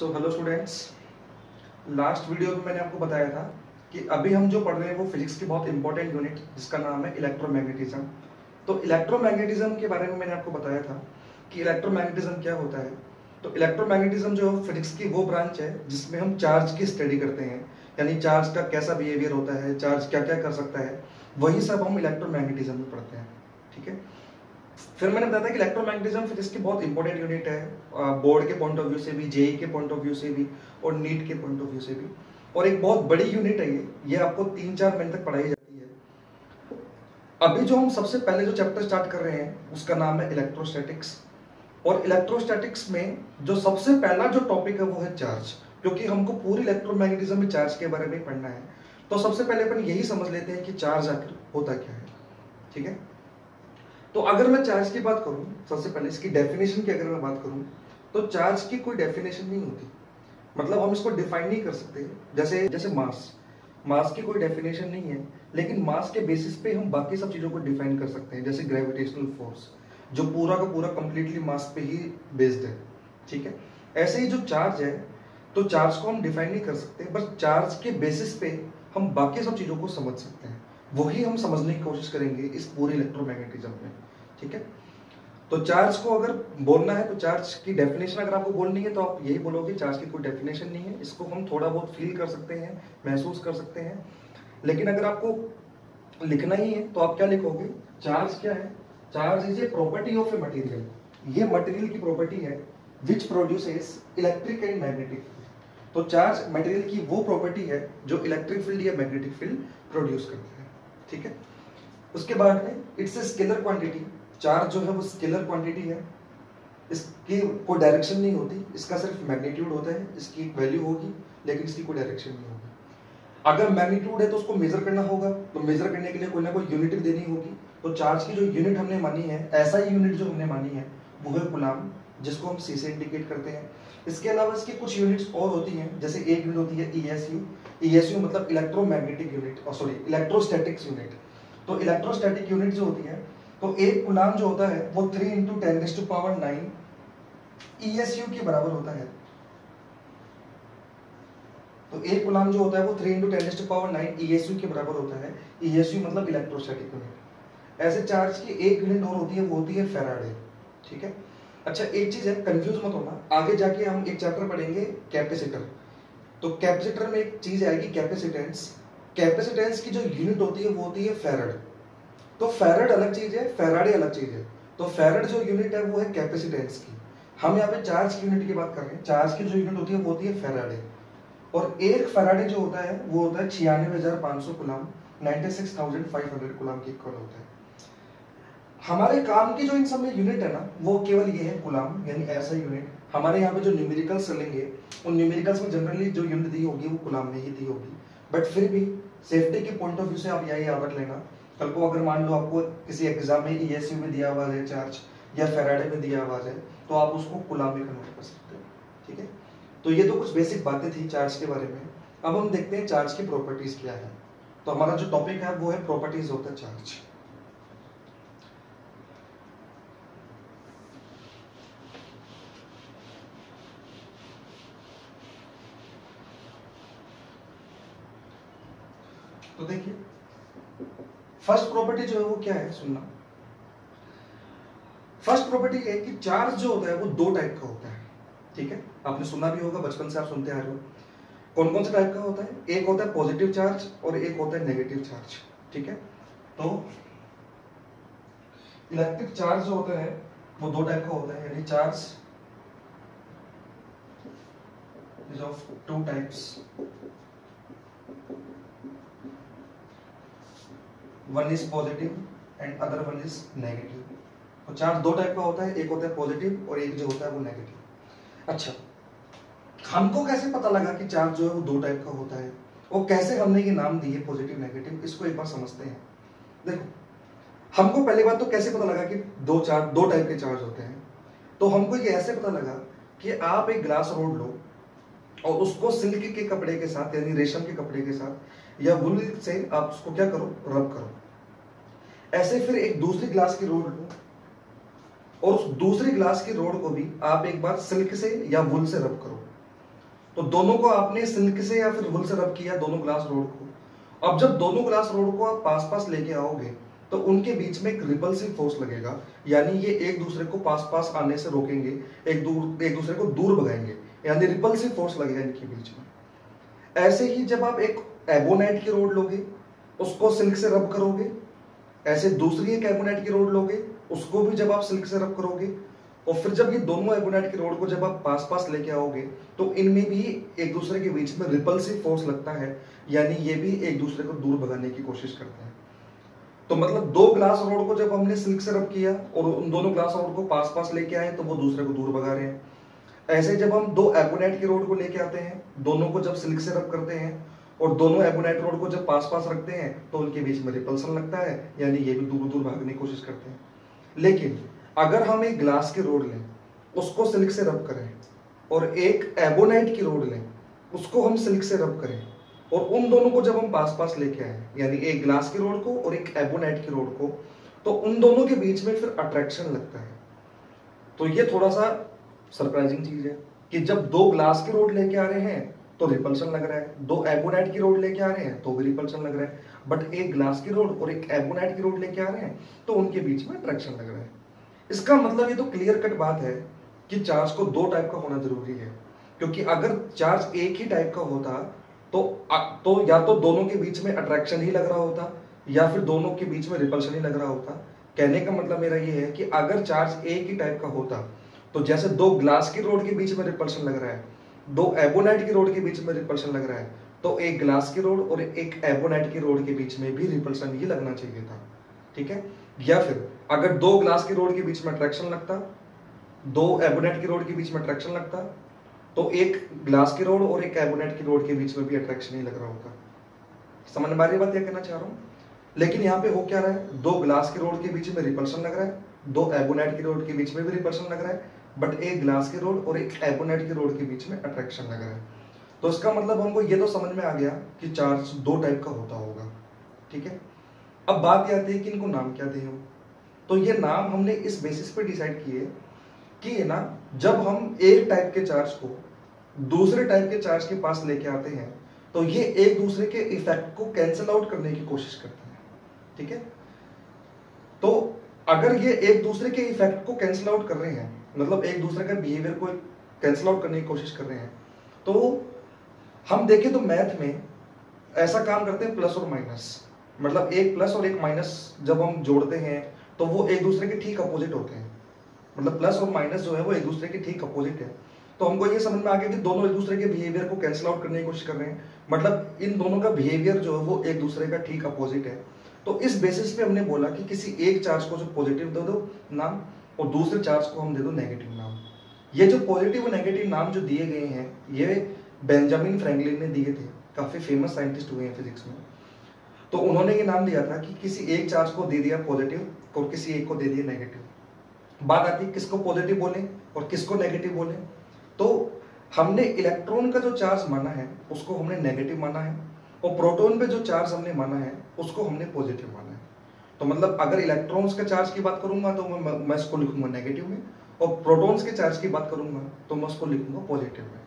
So hello students, last video में मैंने आपको बताया था कि अभी हम जो पढ़ रहे हैं वो फिजिक्स की बहुत इंपॉर्टेंट यूनिट जिसका नाम है इलेक्ट्रोमैग्नेटिज्म। तो इलेक्ट्रोमैग्नेटिज्म के बारे में मैंने आपको बताया था कि इलेक्ट्रोमैग्नेटिज्म क्या होता है। तो इलेक्ट्रोमैग्नेटिज्म जो फिजिक्स की वो ब्रांच है जिसमें हम चार्ज की स्टडी करते हैं, यानी चार्ज का कैसा बिहेवियर होता है, चार्ज क्या क्या कर सकता है, वही सब हम इलेक्ट्रोमैग्नेटिज्म में पढ़ते हैं। ठीक है। फिर मैंने बताया था कि इलेक्ट्रोमैग्नेटिज्म फिजिक्स की बहुत इंपॉर्टेंट यूनिट है, बोर्ड के पॉइंट ऑफ व्यू से भी, जेई के पॉइंट ऑफ व्यू से भी और नीट के पॉइंट ऑफ व्यू से भी, और एक बहुत बड़ी यूनिट है ये आपको 3-4 महीने तक पढ़ाई जाती है। अभी जो हम सबसे पहले जो चैप्टर स्टार्ट कर रहे हैं उसका नाम है इलेक्ट्रोस्टैटिक्स, और इलेक्ट्रोस्टैटिक्स में जो सबसे पहला जो टॉपिक है वो है चार्ज, क्योंकि हमको पूरी इलेक्ट्रोमैग्नेटिज्म में चार्ज के बारे में पढ़ना है। तो सबसे पहले अपन यही समझ लेते हैं कि चार्ज आखिर होता क्या है। ठीक है। तो अगर मैं चार्ज की बात करूं, सबसे पहले इसकी डेफिनेशन की अगर मैं बात करूं तो चार्ज की कोई डेफिनेशन नहीं होती, मतलब हम इसको डिफाइन नहीं कर सकते। जैसे जैसे मास की कोई डेफिनेशन नहीं है, लेकिन मास के बेसिस पे हम बाकी सब चीजों को डिफाइन कर सकते हैं, जैसे ग्रेविटेशनल फोर्स जो पूरा का पूरा कंप्लीटली मास पे ही बेस्ड है। ठीक है। ऐसे ही जो चार्ज है, तो चार्ज को हम डिफाइन नहीं कर सकते, बस चार्ज के बेसिस पे हम बाकी सब चीजों को समझ सकते हैं। वही हम समझने की कोशिश करेंगे इस पूरी इलेक्ट्रोमैग्नेटिज्म में। ठीक है। तो चार्ज को अगर बोलना है तो चार्ज की डेफिनेशन अगर आपको बोलनी है तो आप यही बोलोगे, चार्ज की कोई डेफिनेशन नहीं है, इसको हम थोड़ा बहुत फील कर सकते हैं, महसूस कर सकते हैं। लेकिन अगर आपको लिखना ही है तो आप क्या लिखोगे? चार्ज क्या है? Charge is a property of a material. ये मटेरियल की प्रॉपर्टी है which produces electric and magnetic. तो चार्ज मटेरियल की वो प्रॉपर्टी है जो इलेक्ट्रिक फील्ड या मैग्नेटिक फील्ड प्रोड्यूस करता है। ठीक है। उसके बाद में it's a scalar quantity. Charge जो है वो स्केलर क्वांटिटी है, इसकी कोई डायरेक्शन नहीं होती, इसका सिर्फ मैग्नीट्यूड होता है, इसकी एक वैल्यू होगी लेकिन इसकी कोई डायरेक्शन नहीं होगी। अगर मैग्नीट्यूड है तो उसको मेजर करना होगा, तो मेजर करने के लिए कोई ना कोई यूनिट देनी होगी। तो चार्ज की जो यूनिट हमने मानी है, ऐसा ही यूनिट जो हमने मानी है वो है कूलम्ब, जिसको हम सी से इंडिकेट करते हैं। इसके अलावा इसकी कुछ यूनिट्स और होती हैं, जैसे एक यूनिट होती है ईएसयू। ईएसयू मतलब electromagnetic unit, sorry electrostatics unit. तो इलेक्ट्रोस्टैटिक यूनिट जो होती है, तो एक कूलम्ब जो होता है वो 3 × 10⁹ ईएसयू के बराबर होता है। तो एक कूलम्ब जो होता है वो 3 × 10⁹ ईएसयू के बराबर होता है। ईएसयू मतलब इलेक्ट्रोस्टैटिक यूनिट। ऐसे चार्ज की एक यूनिट और होती है, वो होती है फैराडे। ठीक है। अच्छा, एक चीज है, कंफ्यूज मत होना, आगे जाके हम एक चैप्टर पढ़ेंगे कैपेसिटर। तो कैपेसिटर में एक चीज आएगी कैपेसिटेंस। कैपेसिटेंस की जो यूनिट होती है वो होती है फैराड। तो फैराड अलग चीज है, फैराडे अलग चीज है। तो फैराड जो यूनिट है वो है कैपेसिटेंस की। हम यहाँ पे चार्ज की यूनिट की बात कर रहे हैं। चार्ज की जो यूनिट होती है वो होती है फैराडे, और एक फैराडे जो होता है वो होता है 96,500 कूलम्ब, 96,500 कूलम्ब के इक्वल होता है। हमारे काम की जो इन सब में यूनिट है ना, वो केवल ये है कूलम्ब, यानी ऐसा यूनिट। हमारे यहाँ पे जो न्यूमेरिकल्स चलेंगे उन न्यूमेरिकल्स में जनरली जो यूनिट दी होगी वो कूलम्ब में ही दी होगी, बट फिर भी सेफ्टी के पॉइंट ऑफ व्यू से आप यही याद रख लेना। कल को अगर मान लो आपको किसी एग्जाम में ईएसयू में दिया हुआ है चार्ज, या फैराडे में दिया हुआ है, तो आप उसको कूलम्ब में कन्वर्ट कर सकते हो। ठीक है। तो ये तो कुछ बेसिक बातें थी चार्ज के बारे में। अब हम देखते हैं चार्ज की प्रॉपर्टीज क्या है। तो हमारा जो टॉपिक है वो है प्रॉपर्टीज ऑफ द चार्ज। तो देखिए, फर्स्ट प्रॉपर्टी जो है वो क्या है, सुनना। फर्स्ट प्रॉपर्टी है कि चार्ज जो होता है वो दो टाइप का होता है। ठीक है। आपने सुना भी होगा, बचपन से आप सुनते आ रहे हो। कौन कौन से टाइप का होता है? एक होता है पॉजिटिव चार्ज और एक होता है नेगेटिव चार्ज। ठीक है। तो इलेक्ट्रिक चार्ज जो होता है वो दो टाइप का होता है, यानी charge is of two types. One is positive and other one is negative. तो चार्ज दो टाइप का होता है, एक होता है पॉजिटिव और एक जो होता है वो नेगेटिव। अच्छा, हमको कैसे पता लगा कि चार्ज जो है वो दो टाइप का होता है, और कैसे हमने ये नाम दिए पॉजिटिव नेगेटिव, इसको एक बार समझते हैं। देखो, हमको पहली बात तो कैसे पता लगा कि दो टाइप के चार्ज होते हैं। तो हमको ये ऐसे पता लगा कि आप एक ग्लास रोड लो और उसको सिल्क के कपड़े के साथ, यानी रेशम के कपड़े के साथ या वुल से आप उसको क्या करो, रब करो। ऐसे फिर एक दूसरी ग्लास की रोड लो और उस दूसरी ग्लास की रोड को भी आप एक बार सिल्क से या वुल से रब करो। तो दोनों को आपने सिल्क से या फिर वुल से रब किया, दोनों ग्लास रोड को। अब जब दोनों ग्लास रोड को आप पास पास लेके आओगे तो उनके बीच में एक रिपल्सिव फोर्स लगेगा, यानी ये एक दूसरे को पास पास आने से रोकेंगे, एक दूसरे को दूर भगाएंगे, यानी रिपल्सिव फोर्स लगेगा इनके बीच में। ऐसे ही जब आप एक एबोनाइट की रोड लोगे, उसको सिल्क से रब करोगे, ऐसे दूसरी एक एबोनाइट की रोड लोगे, उसको भी जब आप सिल्क से रब करोगे, और फिर जब ये दोनों एबोनाइट की रोड को जब आप पास पास लेके आओगे तो इनमें भी एक दूसरे के बीच में रिपल्सिव फोर्स लगता है, यानी ये भी एक दूसरे को दूर भगाने की कोशिश करते हैं। तो मतलब दो ग्लास रोड को जब हमने सिल्क से रब किया और उन दोनों ग्लास रोड को पास पास लेके आए तो वो दूसरे को दूर भगा रहे हैं। ऐसे जब हम दो एबोनाइट की रोड को लेके आते हैं, दोनों को जब सिल्क से रब करते हैं और दोनों एबोनाइट रोड को जब पास पास रखते हैं तो उनके बीच में रिपल्सन लगता है, यानी ये भी दूर दूर भागने की कोशिश करते हैं। लेकिन अगर हम एक ग्लास की रोड लें, उसको सिल्क से रब करें, और एक एबोनाइट की रोड लें, उसको हम सिल्क से रब करें, और उन दोनों को जब हम पास पास लेके आए, यानी एक ग्लास की रोड को और एक एबोनाइट की रोड को, तो उन दोनों के बीच में फिर अट्रैक्शन लगता है। तो ये थोड़ा सा सरप्राइजिंग चीज है कि जब दो ग्लास की रोड लेके आ रहे हैं तो रिपल्शन लग रहा है, दो एबोनाइट की रोड लेके आ रहे हैं तो भी रिपल्शन लग रहा है, बट एक ग्लास की रोड और एक एबोनाइट की रोड लेके आ रहे हैं तो उनके बीच में अट्रैक्शन लग रहा है। इसका मतलब ये तो क्लियर कट बात है कि चार्ज को दो टाइप का होना जरूरी है, क्योंकि अगर चार्ज एक ही टाइप का होता तो या तो दोनों के बीच में अट्रैक्शन ही लग रहा होता या फिर दोनों के बीच में रिपल्शन ही लग रहा होता। कहने का मतलब मेरा ये है कि अगर चार्ज एक ही टाइप का होता तो जैसे दो ग्लास की रोड के बीच में रिपल्शन लग रहा है, दो एबोनाइट की रोड के बीच में रिपल्शन लग रहा है, तो एक ग्लास की रोड और एक एबोनाइट की रोड के बीच में भी रिपल्शन ही लगना चाहिए था। ठीक है, या फिर अगर दो ग्लास की रोड के बीच में अट्रैक्शन लगता, दो एबोनाइट की रोड के बीच में अट्रैक्शन लगता, तो एक ग्लास की रोड और एक एबोनाइट की रोड के बीच में भी अट्रैक्शन ही लग रहा होता। समझ में आ रही बात क्या कहना चाह रहा हूं? लेकिन यहाँ पे हो क्या रहा है, दो ग्लास की रोड के बीच में रिपल्शन लग रहा है, दो एबोनाइट की रोड के बीच में भी रिपल्शन लग रहा है, बट एक ग्लास की रोड और एक एबोनाइट की रोड के बीच में अट्रैक्शन लग रहा है। तो इसका मतलब हमको ये तो समझ में आ गया कि चार्ज दो टाइप का होता होगा। ठीक है, अब बात यह आती है कि इनको नाम क्या दें हम। तो ये नाम हमने इस बेसिस पे डिसाइड किए कि ये ना, जब हम एक टाइप के चार्ज को दूसरे टाइप के चार्ज के पास लेके आते हैं तो ये एक दूसरे के इफेक्ट को कैंसिल आउट करने की कोशिश करते हैं। ठीक है, तो अगर ये एक दूसरे के इफेक्ट को कैंसिल आउट कर रहे हैं, मतलब एक दूसरे का बिहेवियर को कैंसिल आउट करने की कोशिश कर रहे हैं, तो हम देखें तो मैथ में ऐसा काम करते हैं प्लस और माइनस, मतलब एक प्लस और एक माइनस जब हम जोड़ते हैं तो वो एक दूसरे के ठीक अपोजिट होते हैं। मतलब प्लस और माइनस जो है वो एक दूसरे के ठीक अपोजिट है। तो हमको ये समझ में आ गया कि दोनों एक दूसरे के बिहेवियर को कैंसिल आउट करने की कोशिश कर रहे हैं, मतलब इन दोनों का बिहेवियर जो है वो एक दूसरे का ठीक अपोजिट है। तो इस बेसिस पे हमने बोला कि किसी एक चार्ज को जो पॉजिटिव दे दो नाम और दूसरे चार्ज को हम दे दो नेगेटिव नाम। ये जो पॉजिटिव और नेगेटिव नाम जो दिए गए हैं ये बेंजामिन फ्रैंकलिन ने दिए थे, काफी फेमस साइंटिस्ट हुए हैं फिजिक्स में। तो उन्होंने ये नाम दिया था कि किसी एक चार्ज को दे दिया पॉजिटिव और किसी एक को दे दिया नेगेटिव। बात आती है किसको पॉजिटिव बोले और किसको नेगेटिव बोले। तो हमने इलेक्ट्रॉन का जो चार्ज माना है उसको हमने नेगेटिव माना है, और प्रोटॉन पे जो चार्ज हमने माना है उसको हमने पॉजिटिव माना है। तो मतलब अगर इलेक्ट्रॉन्स के चार्ज की बात करूंगा तो मैं इसको लिखूंगा नेगेटिव में, और प्रोटॉन्स के चार्ज की बात करूंगा तो मैं उसको लिखूंगा पॉजिटिव में।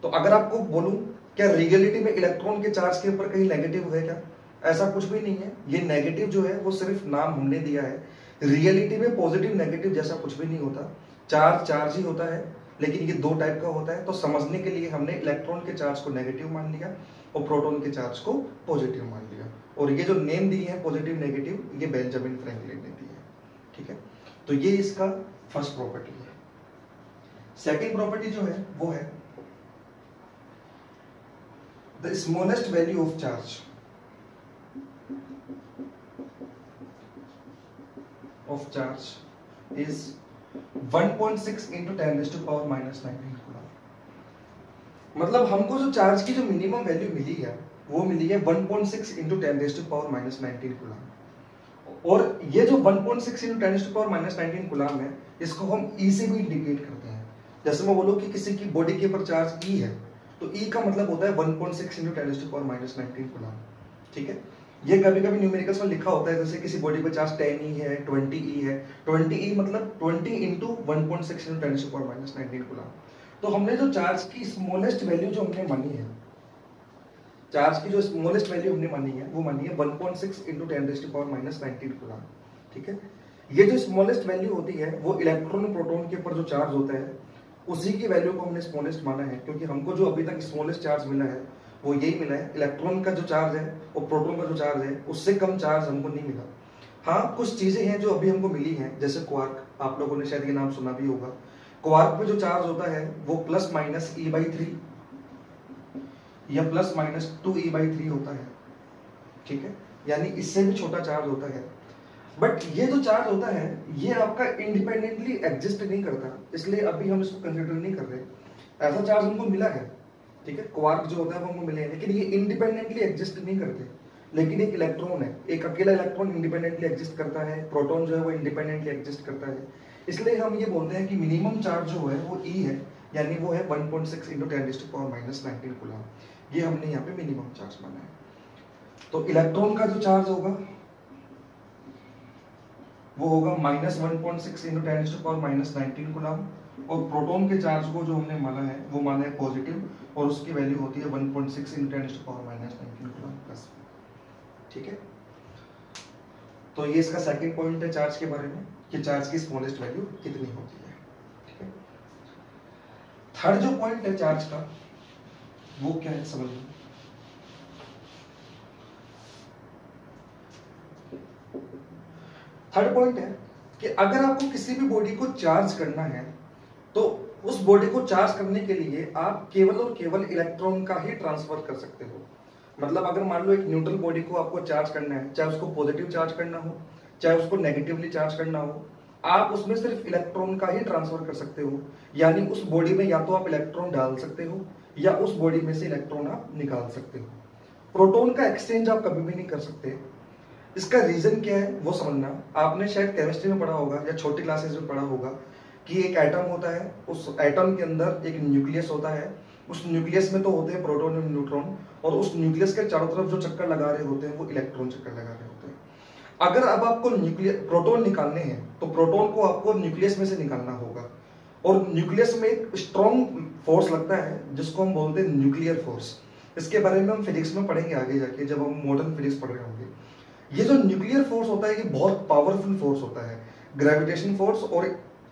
तो अगर आपको बोलूं क्या रियलिटी में इलेक्ट्रॉन के चार्ज के ऊपर कहीं नेगेटिव है क्या? ऐसा कुछ भी नहीं है। ये नेगेटिव जो है वो सिर्फ नाम हमने दिया है। रियलिटी में पॉजिटिव नेगेटिव जैसा कुछ भी नहीं होता, चार्ज चार्ज ही होता है, लेकिन ये दो टाइप का होता है। तो समझने के लिए हमने इलेक्ट्रॉन के चार्ज को नेगेटिव मान लिया और प्रोटॉन के चार्ज को पॉजिटिव मान लिया, और ये जो नेम दिए हैं पॉजिटिव नेगेटिव ये बेंजामिन फ्रैंकलिन ने दिए हैं। ठीक है, तो ये इसका फर्स्ट प्रॉपर्टी है। सेकेंड प्रॉपर्टी जो है वो है the smallest value of charge is 1.6 into 10⁻⁻⁹ coulomb. मतलब हमको जो चार्ज की जो मिनिमम वैल्यू मिली है वो मिली है 1.6 into 10⁻⁻⁹ कूलम। और ये जो 1.6 into 10⁻⁻⁹ कूलम है इसको हम E से भी इंडिकेट करते हैं। जैसे मैं बोलूं कि किसी की बॉडी के ऊपर चार्ज E है तो E का मतलब होता है 1.6 into 10⁻⁻⁹ कूलम। ठीक है, ये कभी कभी न्यूमेरिकल्स में लिखा होता है, जैसे किसी बॉडी पे चार्ज 10E है, 20E है। 20E मतलब 20 into 1.6 into 10⁻⁻⁹ कूलम। तो हमने जो चार्ज की स्मॉलेस्ट वैल्यू जो हमने मानी है, चार्ज की जो स्मॉलेस्ट वैल्यू हमने मानी है वो मानी है 1.6 × 10⁻⁻19 कूलम। ठीक है, ये जो स्मॉलेस्ट वैल्यू होती है वो इलेक्ट्रॉन प्रोटॉन के ऊपर जो चार्ज होता है उसी की वैल्यू को हमने स्मॉलेस्ट माना है, क्योंकि हमको जो अभी तक स्मॉलेस्ट चार्ज मिला है वो यही मिला है। इलेक्ट्रॉन का जो चार्ज है और प्रोटॉन का जो चार्ज है उससे कम चार्ज हमको नहीं मिला। हाँ, कुछ चीजें हैं जो अभी हमको मिली हैं, जैसे क्वार्क, आप लोगों ने शायद ये नाम सुना भी होगा। क्वार्क में जो चार्ज होता है वो ±e/3 या ±2e/3 होता है। ठीक है, यानी इससे भी छोटा चार्ज होता है। बट ये जो चार्ज होता है ये आपका इंडिपेंडेंटली एग्जिस्ट नहीं करता, इसलिए अभी हम इसको कंसिडर नहीं कर रहे। ऐसा चार्ज हमको मिला है, ठीक है, क्वार्क जो होता है वो हमको मिले हैं, लेकिन ये इंडिपेंडेंटली एग्जिस्ट नहीं करते। लेकिन एक इलेक्ट्रॉन है, एक अकेला इलेक्ट्रॉन इंडिपेंडेंटली एग्जिस्ट करता है, प्रोटॉन जो है वो इंडिपेंडेंटली एग्जिस्ट करता है। इसलिए हम ये बोलते हैं कि मिनिमम चार्ज जो है वो E है, यानी वो है 1.6 × 10⁻⁻19 कूलम। ये हमने यहाँ पे मिनिमम चार्ज माना है। तो इलेक्ट्रॉन का जो चार्ज होगा वो होगा -1.6 × 10⁻⁻19 कूलम, और प्रोटॉन के चार्ज को जो हमने माना है वो माना है पॉजिटिव, और उसकी वैल्यू होती है 1.6 × 10⁻�19 कूलम प्लस। ठीक है, तो ये इसका सेकंड पॉइंट है चार्ज के बारे में कि चार्ज की स्मॉलेस्ट वैल्यू कितनी होती है। ठीक है, थर्ड जो पॉइंट है चार्ज का वो क्या है समझिए। थर्ड पॉइंट है कि अगर आपको किसी भी बॉडी को चार्ज करना है तो उस बॉडी को चार्ज करने के लिए आप केवल और केवल इलेक्ट्रॉन का ही ट्रांसफर कर सकते हो। मतलब अगर मान लो एक न्यूट्रल बॉडी को आपको चार्ज करना है, चाहे उसको पॉजिटिव चार्ज करना हो चाहे उसको नेगेटिवली चार्ज करना हो, आप उसमें सिर्फ इलेक्ट्रॉन का ही ट्रांसफर कर सकते हो। यानी उस बॉडी में या तो आप इलेक्ट्रॉन डाल सकते हो या उस बॉडी में से इलेक्ट्रॉन आप निकाल सकते हो। प्रोटॉन का एक्सचेंज आप कभी भी नहीं कर सकते। इसका रीजन क्या है वो समझना। आपने शायद केमिस्ट्री में पढ़ा होगा या छोटी क्लासेस में पढ़ा होगा कि एक एटम होता है, उस एटम के अंदर एक न्यूक्लियस होता है, उस न्यूक्लियस में तो होते हैं प्रोटॉन और न्यूट्रॉन, और उस न्यूक्लियस के चारों तरफ जो चक्कर लगा रहे होते हैं वो इलेक्ट्रॉन चक्कर लगा रहे होते हैं। अगर अब आपको प्रोटॉन निकालने हैं तो प्रोटॉन को आपको न्यूक्लियस में से निकालना होगा, और न्यूक्लियस में एक स्ट्रॉन्ग फोर्स लगता है जिसको हम बोलते हैं न्यूक्लियर फोर्स। इसके बारे में हम फिजिक्स में पढ़ेंगे आगे जाके, जब हम मॉडर्न फिजिक्स पढ़ रहे होंगे। ये जो न्यूक्लियर फोर्स होता है ये बहुत पावरफुल फोर्स होता है। ग्रेविटेशन फोर्स और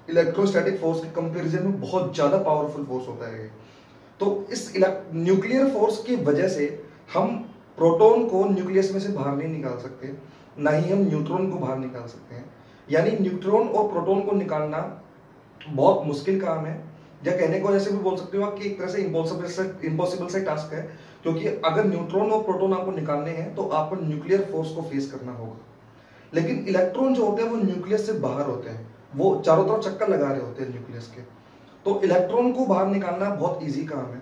इलेक्ट्रोस्टैटिक फोर्स के कंपैरिजन में बहुत ज्यादा पावरफुल फोर्स होता है। तो इस न्यूक्लियर फोर्स की वजह से हम प्रोटॉन को न्यूक्लियस में से बाहर नहीं निकाल सकते, ना ही हम न्यूट्रॉन को बाहर निकाल सकते हैं। यानी न्यूट्रॉन और प्रोटॉन को निकालना बहुत मुश्किल काम है, या कहने को जैसे भी बोल सकते हो कि एक तरह से इम्पॉसिबल से टास्क है, क्योंकि अगर न्यूट्रॉन और प्रोटॉन आपको निकालने हैं तो आपको न्यूक्लियर फोर्स को फेस करना होगा। लेकिन इलेक्ट्रॉन जो होते हैं वो न्यूक्लियस से बाहर होते हैं, वो चारों तरफ चक्कर लगा रहे होते हैं न्यूक्लियस के। तो इलेक्ट्रॉन को बाहर निकालना बहुत ईजी काम है।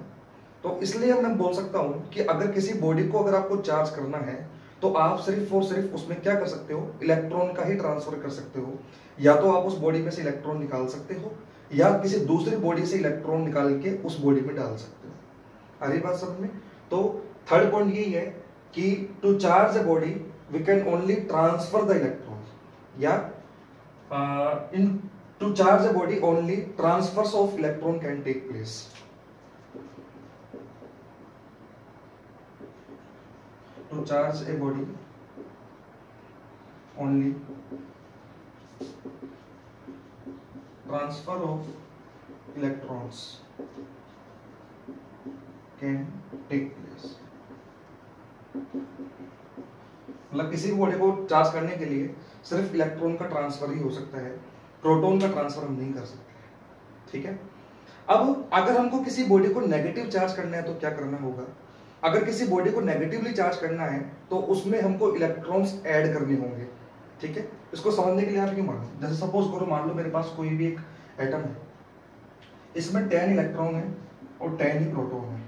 तो इसलिए मैं बोल सकता हूँ कि अगर किसी बॉडी को अगर आपको चार्ज करना है तो आप सिर्फ और सिर्फ उसमें क्या कर सकते हो, इलेक्ट्रॉन का ही ट्रांसफर कर सकते हो। या तो आप उस बॉडी में से इलेक्ट्रॉन निकाल सकते हो या किसी दूसरी बॉडी से इलेक्ट्रॉन निकाल के उस बॉडी में डाल सकते हो। आ रही बात समझ में? तो थर्ड पॉइंट यही है कि to charge a body we can only transfer the electron, या in to charge a body only transfers of electron can take place. To charge a body only transfer of electrons can take place। मतलब किसी भी body को charge करने के लिए सिर्फ electron का ट्रांसफर ही हो सकता है, प्रोटॉन का ट्रांसफर हम नहीं कर सकते। ठीक है, अब अगर हमको किसी बॉडी को नेगेटिव चार्ज करना है तो क्या करना होगा? अगर किसी बॉडी को नेगेटिवली चार्ज करना है तो उसमें हमको इलेक्ट्रॉन्स ऐड करने होंगे। ठीक है, इसको समझने के लिए आप ये मानो, जैसे सपोज करो मान लो मेरे पास कोई भी एक एटम है, इसमें 10 इलेक्ट्रॉन है और 10 ही प्रोटॉन है।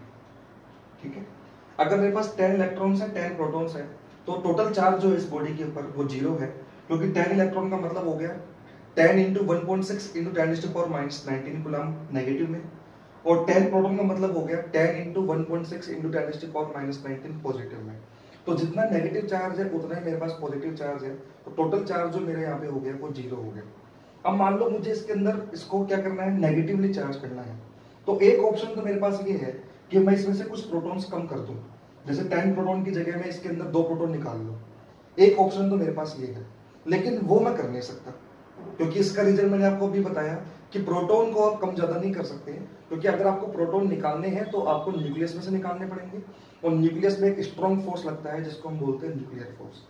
ठीक है, अगर मेरे पास 10 इलेक्ट्रॉन्स है 10 प्रोटॉन्स है तो टोटल चार्ज जो है इस बॉडी के ऊपर वो 0 है, क्योंकि 10 इलेक्ट्रॉन का मतलब हो गया 10 × 1.6 × 10⁻⁻19 कूलम नेगेटिव में, और 10 प्रोटॉन का मतलब हो गया 10 × 1.6 × 10⁻⁻19 पॉजिटिव में। तो जितना नेगेटिव चार्ज है उतना ही मेरे पास पॉजिटिव चार्ज है, तो टोटल चार्ज जो मेरे यहाँ पे हो गया वो 0 हो गया। अब मान लो मुझे इसके अंदर इसको क्या करना है, नेगेटिवली चार्ज करना है, तो एक ऑप्शन तो मेरे पास ये है कि मैं इसमें से कुछ प्रोटॉन्स कम कर दूं, जैसे 10 प्रोटॉन की जगह में इसके अंदर 2 प्रोटॉन निकाल लो। एक ऑप्शन तो मेरे पास ये है, लेकिन वो मैं कर नहीं सकता, क्योंकि इसका रीजन मैंने आपको अभी बताया कि प्रोटॉन को आप कम ज्यादा नहीं कर सकते हैं, क्योंकि अगर आपको प्रोटॉन निकालने हैं तो आपको न्यूक्लियस में से निकालने पड़ेंगे, और न्यूक्लियस में एक स्ट्रॉन्ग फोर्स लगता है जिसको हम बोलते हैं न्यूक्लियर फोर्स।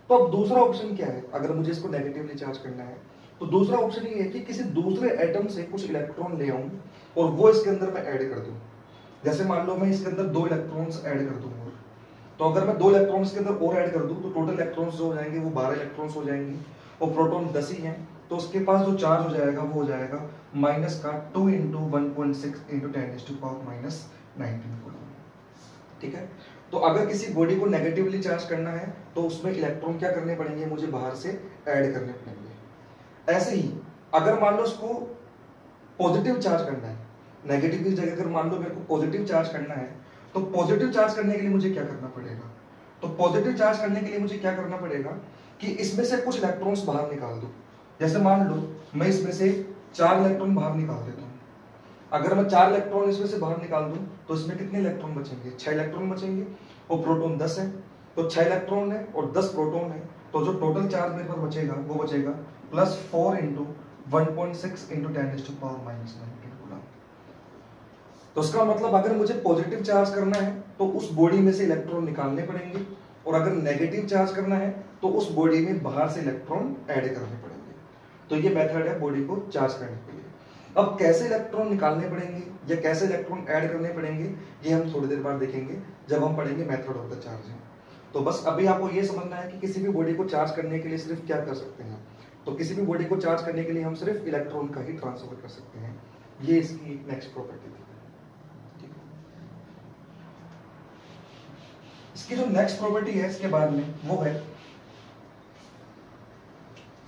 तो अब दूसरा ऑप्शन क्या है, अगर मुझे इसको नेगेटिवली चार्ज करना है तो दूसरा ऑप्शन ये है कि किसी दूसरे एटम से कुछ इलेक्ट्रॉन ले आऊं और वो इसके अंदर मैं ऐड कर दूं। जैसे मान लो मैं इसके अंदर 2 इलेक्ट्रॉन्स ऐड कर दूं, तो अगर मैं 2 इलेक्ट्रॉन्स के अंदर और ऐड कर दूं तो टोटल इलेक्ट्रॉन्स जो हो जाएंगे वो 12 इलेक्ट्रॉन्स हो जाएंगे, और प्रोटॉन 10 ही हैं, तो उसके पास जो चार्ज हो जाएगा वो हो जाएगा माइनस का 2 × 1.6 × 10⁻⁹ कूलम। ठीक है, तो अगर किसी बॉडी को नेगेटिवली चार्ज करना है तो उसमें इलेक्ट्रॉन क्या करने पड़ेंगे, मुझे बाहर से ऐड करने पड़ेंगे। ऐसे ही अगर मान लो उसको पॉजिटिव चार्ज करना है, नेगेटिव की जगह अगर मान लो मेरे को पॉजिटिव चार्ज करना है, तो पॉजिटिव चार्ज करने के लिए मुझे क्या करना पड़ेगा, तो पॉजिटिव चार्ज करने के लिए मुझे क्या करना पड़ेगा कि इसमें से कुछ इलेक्ट्रॉन्स बाहर निकाल दूं। जैसे मान लो मैं इसमें से 4 इलेक्ट्रॉन बाहर निकाल देता हूं। अगर मैं 4 इलेक्ट्रॉन इसमें से बाहर निकाल दूं तो इसमें कितने इलेक्ट्रॉन बचेंगे, 6 इलेक्ट्रॉन बचेंगे, और प्रोटॉन 10 है, तो 6 इलेक्ट्रॉन है और 10 प्रोटॉन है, तो जो टोटल चार्ज मेरे पास बचेगा वो बचेगा +4 × 1.6 × 10⁻⁹ कूलम। तो उसका मतलब अगर मुझे पॉजिटिव चार्ज करना है तो उस बॉडी में से इलेक्ट्रॉन निकालने पड़ेंगे, और अगर नेगेटिव चार्ज करना है तो उस बॉडी में बाहर से इलेक्ट्रॉन ऐड करने पड़ेंगे। तो ये मेथड है बॉडी को चार्ज करने के लिए। अब कैसे इलेक्ट्रॉन निकालने पड़ेंगे या कैसे इलेक्ट्रॉन ऐड करने पड़ेंगे ये हम थोड़ी देर बाद देखेंगे जब हम पढ़ेंगे मेथड ऑफ द चार्जिंग। तो बस अभी आपको ये समझना है कि किसी भी बॉडी को चार्ज करने के लिए सिर्फ क्या कर सकते हैं, तो किसी भी बॉडी को चार्ज करने के लिए हम सिर्फ इलेक्ट्रॉन का ही ट्रांसफर कर सकते हैं। ये इसकी नेक्स्ट प्रॉपर्टी थी। इसकी जो नेक्स्ट प्रॉपर्टी है इसके बाद में वो है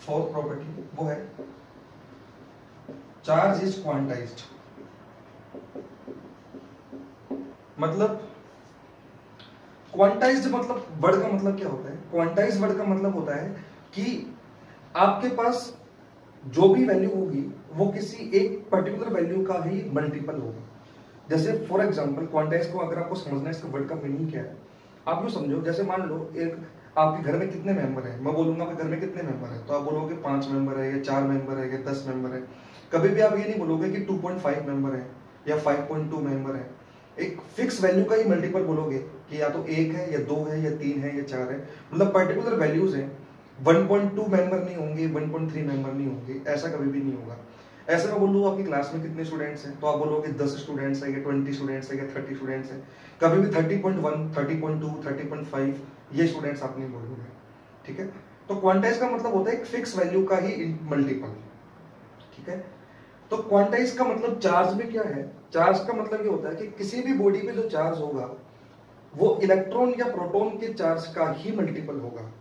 फोर्थ प्रॉपर्टी, वो है चार्ज इज क्वांटाइज्ड। मतलब क्वांटाइज्ड मतलब वर्ड का मतलब क्या होता है, क्वांटाइज्ड वर्ड का मतलब होता है कि आपके पास जो भी वैल्यू होगी वो किसी एक पर्टिकुलर वैल्यू का ही मल्टीपल होगा। जैसे फॉर एग्जांपल क्वांटाइज को अगर आपको समझना है इसका वर्ड का मीनिंग क्या है, आप यूँ समझो, जैसे मान लो एक आपके घर में कितने मेंबर हैं, मैं बोलूंगा आपके घर में कितने मेंबर हैं, तो आप बोलोगे 5 मेंबर है या 4 मेंबर है या 10 मेंबर है। कभी भी आप ये नहीं बोलोगे कि 2.5 मेंबर है या 5.2 मेंबर है। एक फिक्स वैल्यू का ही मल्टीपल बोलोगे कि या तो 1 है या 2 है या 3 है या 4 है, मतलब पर्टिकुलर वैल्यूज हैं। 1.2 मेंबर नहीं होंगे, 1.3 मेंबर नहीं होंगे, ऐसा कभी भी नहीं होगा। ऐसे मैं बोलूँ आपकी क्लास में कितने स्टूडेंट्स हैं, तो आप बोलोगे 10 स्टूडेंट्स है या 20 स्टूडेंट्स है या 30 स्टूडेंट्स है। कभी भी 30.1, 30.2, 30.5 ये स्टूडेंट्स आप नहीं बोलोगे। ठीक है, तो क्वांटाइज का मतलब होता है एक फिक्स वैल्यू का ही मल्टीपल। ठीक है, तो क्वांटाइज का मतलब चार्ज में क्या है, चार्ज का मतलब ये होता है कि किसी भी बॉडी पे जो चार्ज होगा वो इलेक्ट्रॉन या प्रोटॉन के चार्ज का ही मल्टीपल होगा।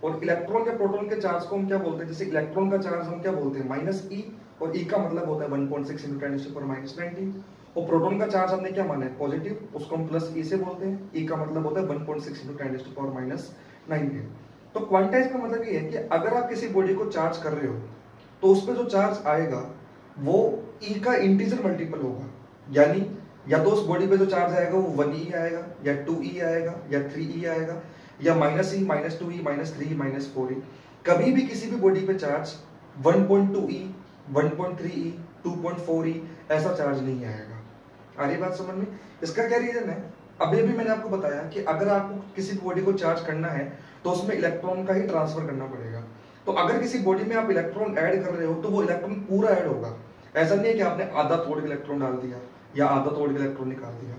और इलेक्ट्रॉन या प्रोटॉन के चार्ज को हम क्या बोलते हैं, जैसे इलेक्ट्रॉन का चार्ज हम क्या बोलते हैं -e, और e का मतलब होता है 1.6 × 10⁻⁻⁹ और प्रोटॉन का चार्ज हमने क्या माना है पॉजिटिव, उसको हम +e से बोलते हैं। e का मतलब होता है 1.6 × 10⁻⁹ तो क्वांटाइज का मतलब ये है कि अगर आप किसी बॉडी को चार्ज कर रहे हो तो उस पर जो चार्ज आएगा वो e का इंटीजर मल्टीपल होगा, यानी या तो उस बॉडी पे जो चार्ज आएगा वो 1e आएगा या 2e आएगा या 3e आएगा या -e, -2e, -3e, -4e। कभी भी किसी भी बॉडी पे चार्ज 1.2e, 1.3e, 2.4e ऐसा चार्ज नहीं आएगा। आ रही बात समझ में? इसका क्या रीजन है, अभी भी मैंने आपको बताया कि अगर आपको किसी बॉडी को चार्ज करना है तो उसमें इलेक्ट्रॉन का ही ट्रांसफर करना पड़ेगा। तो अगर किसी बॉडी में आप इलेक्ट्रॉन ऐड कर रहे हो तो वो इलेक्ट्रॉन पूरा ऐड होगा। ऐसा नहीं है कि आपने आधा तोड़ के इलेक्ट्रॉन डाल दिया या आधा तोड़ के इलेक्ट्रॉन निकाल दिया।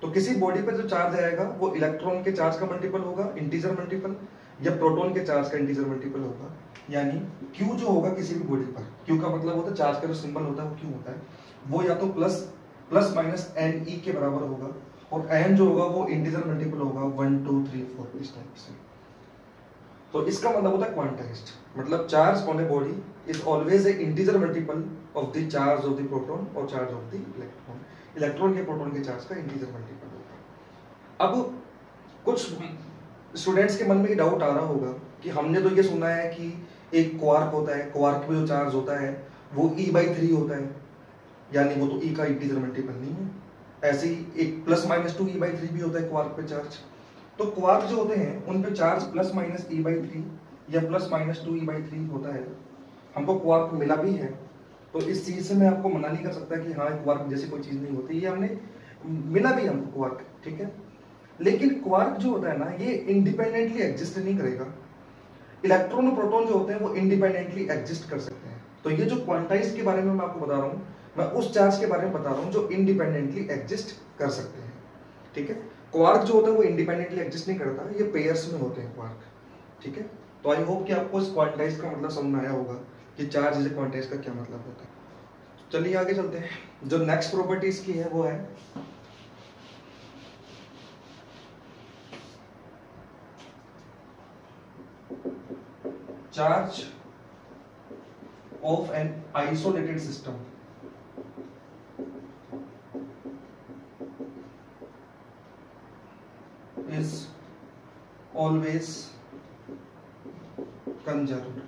तो किसी बॉडी पर जो चार्ज आएगा वो इलेक्ट्रॉन के चार्ज का मल्टीपल होगा, इंटीजर मल्टीपल, या प्रोटॉन के चार्ज का इंटीजर मल्टीपल होगा। यानी Q जो होगा किसी भी बॉडी पर, Q का मतलब होता है चार्ज का जो सिंबल होता है वो Q होता है, वो या तो प्लस माइनस NE के बराबर होगा, और N जो होगा वो इंटीजर मल्टीपल होगा 1, 2, 3, 4 इस टाइप से। तो इसका मतलब होता है क्वांटाइज्ड, मतलब charge on a body is always a integer multiple of the charge of the proton और charge of the electron. Electron के प्रोटॉन के चार्ज का इंटीजर मल्टीपल होगा। अब कुछ स्टूडेंट्स के मन में ये डाउट आ रहा होगा कि हमने तो ये सुना है कि एक क्वार्क होता है, क्वार्क में जो चार्ज होता है वो E/3 होता है, यानी वो तो ई का इंटीजर मल्टीपल नहीं है। ऐसे ही एक +-2e/3 भी होता है क्वार्क पे चार्ज। तो क्वार्क जो होते हैं उन पे चार्ज +-e/3 या +-2e/3 होता है। हमको क्वार्क मिला भी है, तो इस चीज से मैं आपको मना नहीं कर सकता कि हाँ क्वार्क जैसी कोई चीज नहीं होती, ये हमने मिला भी हमको क्वार्क, ठीक है। लेकिन क्वार्क जो होता है ना, ये इंडिपेंडेंटली एग्जिस्ट नहीं करेगा। इलेक्ट्रॉन और प्रोटॉन जो होते हैं वो इंडिपेंडेंटली एग्जिस्ट कर सकते हैं। तो ये जो क्वांटाइज के बारे में मैं आपको बता रहा हूँ, मैं उस चार्ज के बारे में बता रहा हूँ जो इंडिपेंडेंटली एग्जिस्ट कर सकते हैं, ठीक है। क्वार्क जो होता है वो इंडिपेंडेंटली एग्जिस्ट नहीं करता, ये पेयर्स में होते हैं क्वार्क, ठीक है। तो आई होप कि आपको इस क्वांटाइज का मतलब समझ में आया होगा कि चार्ज इज क्वांटाइज का क्या मतलब होता है। चलिए आगे चलते हैं। जो नेक्स्ट प्रॉपर्टीज की है वो है charge of an isolated system is always conserved।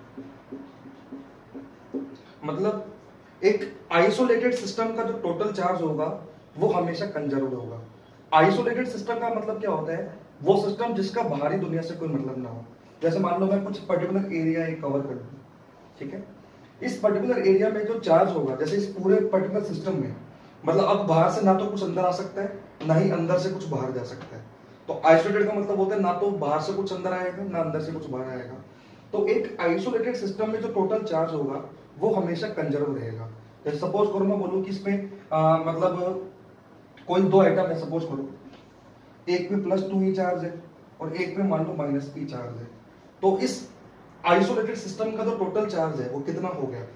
मतलब एक आइसोलेटेड सिस्टम का जो टोटल चार्ज होगा वो हमेशा कंजर्व्ड होगा। आइसोलेटेड सिस्टम का मतलब क्या होता है, वो सिस्टम जिसका बाहरी दुनिया से कोई मतलब ना हो। जैसे मान लो मैं कुछ पर्टिकुलर एरिया कवर कर दूं, ठीक है। इस पर्टिकुलर एरिया में जो चार्ज होगा, जैसे इस पूरे पर्टिकुलर सिस्टम में, मतलब अब बाहर से ना तो कुछ अंदर आ सकता है, ना ही अंदर से कुछ बाहर जा सकता है। तो आइसोलेटेड का मतलब होता है ना तो बाहर से कुछ अंदर आएगा, ना अंदर से कुछ बाहर आएगा। तो एक आइसोलेटेड सिस्टम में जो टोटल चार्ज होगा वो हमेशा कंजर्व रहेगा। जैसे सपोज करो मैं बोलूं कि इसमें मतलब कोई दो आइटम है, सपोज करो एक पे +2e चार्ज है और एक पे मान लो -e चार्ज है। तो इस आइसोलेटेड सिस्टम का जो टोटल चार्ज है वो कितना हो गया,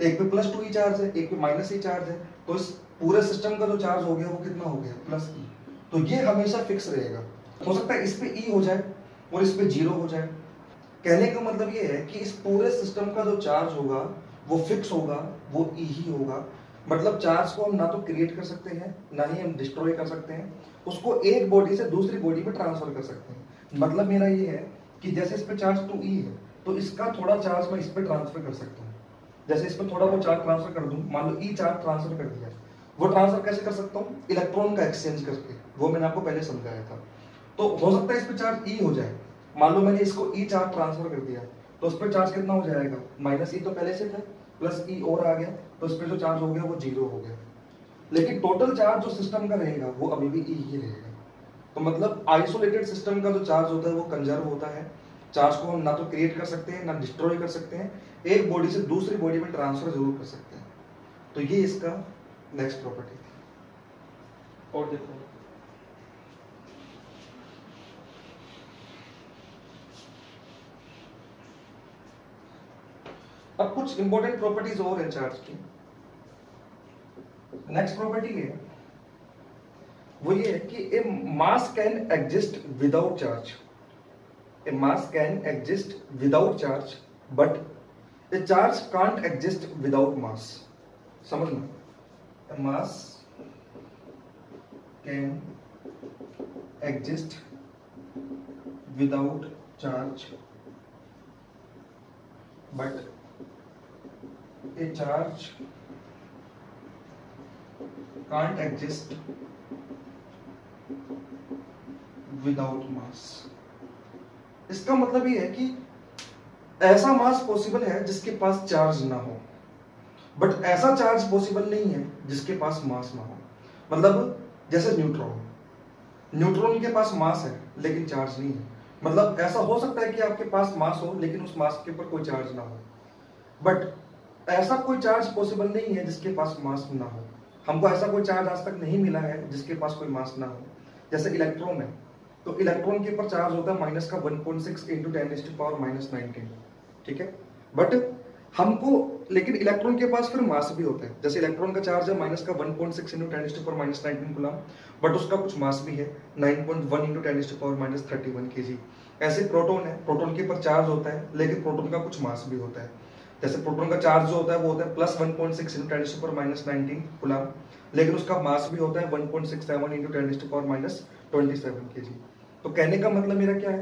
एक पे +2e चार्ज है, एक पे -e चार्ज है, तो इस पूरे सिस्टम का जो चार्ज हो गया वो कितना हो गया, +e। तो ये हमेशा फिक्स रहेगा। हो सकता है इस पे e हो जाए और इस पे 0 हो जाए। कहने का मतलब ये है कि इस पूरे सिस्टम का जो चार्ज होगा वो फिक्स होगा, वो e ही होगा। मतलब चार्ज को हम ना तो क्रिएट कर सकते हैं, ना ही हम डिस्ट्रॉय कर सकते हैं, उसको एक बॉडी से दूसरी बॉडी में ट्रांसफर कर सकते हैं। मतलब मेरा ये है कि जैसे इस पे चार्ज 2e है, तो इसका थोड़ा चार्ज मैं इस पे ट्रांसफर कर सकता हूँ। जैसे इस पे थोड़ा बहुत चार्ज ट्रांसफर कर दूं, मान लो e चार्ज ट्रांसफर कर दिया, वो ट्रांसफर कैसे कर सकता हूँ, इलेक्ट्रॉन का एक्सचेंज करके, वो मैंने आपको पहले समझाया था। तो हो सकता है इस पे चार्ज e हो जाए, मान लो मैंने इसको e चार्ज ट्रांसफर कर दिया, तो उस पर चार्ज कितना हो जाएगा, -e तो पहले से था, +e और आ गया, तो इस पे जो चार्ज हो गया वो 0 हो गया। लेकिन टोटल चार्ज जो सिस्टम का रहेगा वो अभी भी e ही रहेगा। तो मतलब आइसोलेटेड सिस्टम का जो चार्ज होता है वो कंजर्व होता है। चार्ज को हम ना तो क्रिएट कर सकते हैं, ना डिस्ट्रॉय कर सकते हैं, एक बॉडी से दूसरी बॉडी में ट्रांसफर जरूर कर सकते हैं। तो ये इसका नेक्स्ट प्रॉपर्टी थी। और देखो अब कुछ इंपॉर्टेंट प्रॉपर्टीज और हैं चार्ज की। नेक्स्ट प्रॉपर्टी है वो ये है कि a mass can exist without charge. A mass can exist without charge but a charge can't exist without mass. समझना, a mass can exist without charge but a charge can't exist without mass। इसका मतलब ये है कि ऐसा मास possible है जिसके पास charge ना हो, बट ऐसा चार्ज पॉसिबल नहीं है जिसके पास मास ना हो। मतलब जैसे न्यूट्रॉन के पास मास है लेकिन चार्ज नहीं है। मतलब ऐसा हो सकता है कि आपके पास मास हो लेकिन उस मास के ऊपर कोई चार्ज ना हो, बट ऐसा कोई चार्ज पॉसिबल नहीं है जिसके पास मास ना हो। हमको ऐसा कोई चार्ज आज तक नहीं मिला है जिसके पास कोई मास ना हो। जैसे इलेक्ट्रॉन है, तो इलेक्ट्रॉन के ऊपर चार्ज होता है माइनस का 1.6 × 10⁻⁻⁹, ठीक है। बट हमको लेकिन इलेक्ट्रॉन के पास फिर मास भी होता है। जैसे इलेक्ट्रॉन का चार्ज है माइनस का 1.6 × 10⁻⁻19 कूलम, बट उसका कुछ मास भी है 9.1 × 10⁻31 kg। ऐसे प्रोटॉन है, प्रोटॉन के ऊपर चार्ज होता है लेकिन प्रोटॉन का कुछ मास भी होता है। जैसे प्रोटॉन का चार्ज जो होता है वो होता है +1.6 × 10⁻19 कूलम, लेकिन उसका मास भी होता है 1.67 × 10⁻27 kg। तो कहने का मतलब मेरा क्या है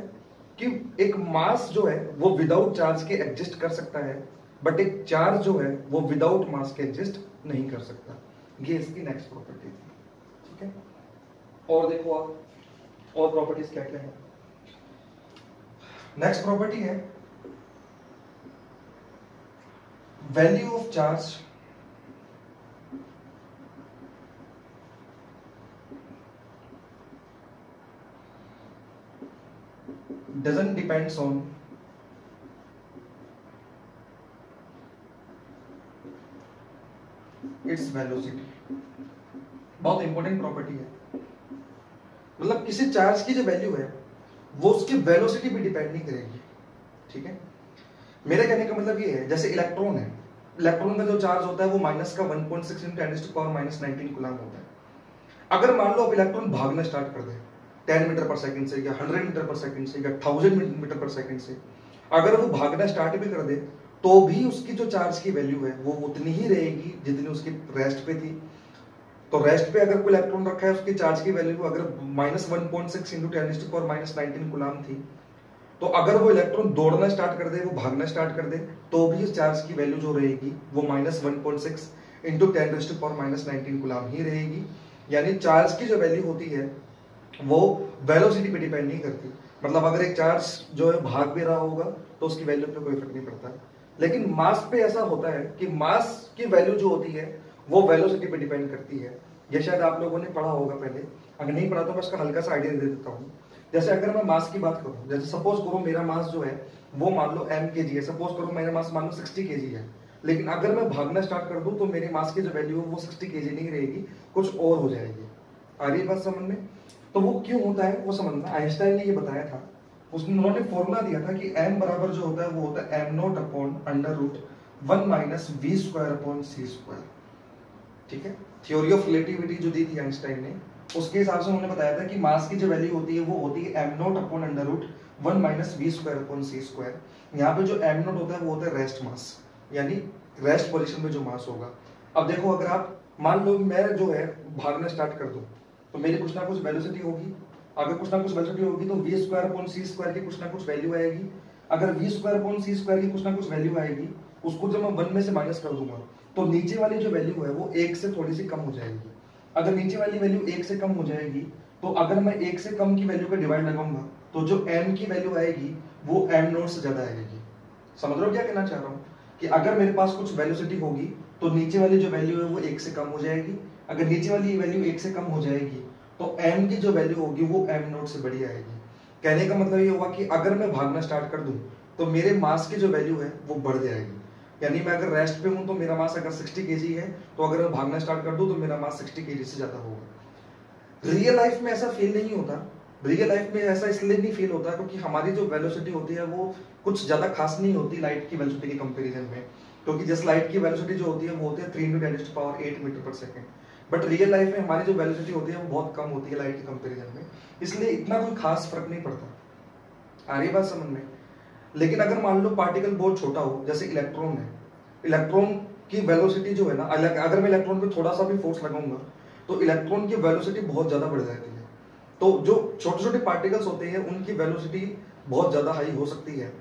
कि एक मास जो है वो विदाउट चार्ज के एग्जिस्ट कर सकता है, बट एक चार्ज जो है वो विदाउट मास के एग्जिस्ट नहीं कर सकता। ये इसकी नेक्स्ट प्रॉपर्टी थी, ठीक है। और देखो आप और प्रॉपर्टीज क्या क्या है। नेक्स्ट प्रॉपर्टी है value of charge doesn't depends on its velocity। बहुत इंपॉर्टेंट प्रॉपर्टी है, मतलब किसी चार्ज की जो वैल्यू है वो उसकी वेलोसिटी पे डिपेंड नहीं करेगी, ठीक है। मेरे कहने का मतलब ये है, जैसे इलेक्ट्रॉन है, इलेक्ट्रॉन का जो चार्ज होता है वो माइनस का 1.6 × 10⁻⁻19 कूलम होता है। अगर मान लो अब इलेक्ट्रॉन भागना स्टार्ट कर दे 10 मीटर पर सेकंड से या 100 मीटर पर सेकंड से या 1000 मीटर पर सेकंड से, अगर वो भागना स्टार्ट भी कर दे तो भी उसकी जो चार्ज की वैल्यू है वो उतनी ही रहेगी जितनी उसकी रेस्ट पे थी। तो रेस्ट पे अगर कोई इलेक्ट्रॉन रखा है उसकी चार्ज की वैल्यू अगर -1.6 × 10⁻⁻19 कूलम थी, तो अगर वो इलेक्ट्रॉन दौड़ना स्टार्ट कर दे, वो भागना स्टार्ट कर दे, तो भी इस चार्ज की वैल्यू जो रहेगी वो -1.6 × 10⁻⁻19 कूलम ही रहेगी। यानी चार्ज की जो वैल्यू होती है वो वेलोसिटी पे डिपेंड नहीं करती। मतलब अगर एक चार्ज जो है भाग भी रहा होगा तो उसकी वैल्यू पे कोई फर्क नहीं पड़ता। लेकिन मास पे ऐसा होता है कि मास की वैल्यू जो होती है वो वेलोसिटी पे डिपेंड करती है। ये शायद आप लोगों ने पढ़ा होगा पहले, अगर नहीं पढ़ा तो मैं इसका हल्का सा आइडिया दे देता हूँ। जैसे अगर मैं मास की बात करूँ, जैसे सपोज करो मेरा मास जो है वो मान लो m kg है, सपोज करो मेरा मास मान लो 60 kg है, लेकिन अगर मैं भागना स्टार्ट कर दूं तो मेरे मास की जो वैल्यू है वो 60 kg नहीं रहेगी, कुछ और हो जाएगी। आ रही बात समझ में? तो वो क्यों होता है वो समझना। आइंस्टाइन ने ये बताया था, उन्होंने फॉर्मूला दिया था कि m बराबर जो होता है वो होता है m0/√1 - v²/c²। ठीक है, थ्योरी ऑफ रिलेटिविटी जो दी थी आइंस्टाइन ने, उसके हिसाब से उन्होंने बताया था कि मास की जो वैल्यू होती है वो होती है m0/√1 - v²/c²। यहाँ पे जो m0 होता है वो होता है रेस्ट मास, यानी रेस्ट पोजीशन में जो मास होगा। अब देखो अगर आप मान लो मैं जो है भागना स्टार्ट कर दूं तो मेरी कुछ ना कुछ वेलोसिटी होगी। अगर कुछ ना कुछ वेलोसिटी होगी तो v²/c² की कुछ ना कुछ वैल्यू आएगी। अगर v²/c² की कुछ ना कुछ वैल्यू आएगी, उसको जब मैं 1 में से माइनस कर दूंगा तो नीचे वाली जो वैल्यू है वो 1 से थोड़ी सी कम हो जाएगी। अगर नीचे वाली वैल्यू 1 से कम हो जाएगी तो अगर मैं 1 से कम की वैल्यू पे डिवाइड लगाऊंगा तो जो m की वैल्यू आएगी वो m0 से ज्यादा आएगी। समझ रहे हो क्या कहना चाह रहा हूँ? कि अगर मेरे पास कुछ वेलोसिटी होगी तो नीचे वाली जो वैल्यू है वो 1 से कम हो जाएगी। अगर नीचे वाली वैल्यू 1 से कम हो जाएगी तो m की जो वैल्यू होगी वो m0 से बड़ी आएगी। कहने का मतलब ये हुआ कि अगर मैं भागना स्टार्ट कर दूं तो मेरे मास की जो वैल्यू है वो बढ़ जाएगी। यानी मैं अगर रेस्ट पे हूं तो मेरा मास अगर 60 kg है तो अगर मैं भागना स्टार्ट कर दूं तो मेरा मास 60 kg से ज्यादा होगा। रियल लाइफ में ऐसा फील नहीं होता। रियल लाइफ में ऐसा इसलिए नहीं फील होता क्योंकि हमारी जो वेलोसिटी होती है वो कुछ ज्यादा खास नहीं होती लाइट की वेलोसिटी के कंपैरिजन में। क्योंकि जैसे लाइट की वेलोसिटी जो होती है वो होती है 3 × 10⁸ मीटर पर सेकंड, बट रियल लाइफ में हमारी जो वेलोसिटी होती है वो बहुत कम होती है लाइट के कंपैरिजन में, इसलिए इतना कोई खास फर्क नहीं पड़ता। आ रही बात समझ में? लेकिन अगर मान लो पार्टिकल बहुत छोटा हो, जैसे इलेक्ट्रॉन है, इलेक्ट्रॉन की वेलोसिटी जो है ना, अगर मैं इलेक्ट्रॉन पे थोड़ा सा भी फोर्स लगाऊंगा तो इलेक्ट्रॉन की वेलोसिटी बहुत ज्यादा बढ़ जाती है। तो जो छोटे छोटे पार्टिकल्स होते हैं उनकी वेलोसिटी बहुत ज्यादा हाई हो सकती है,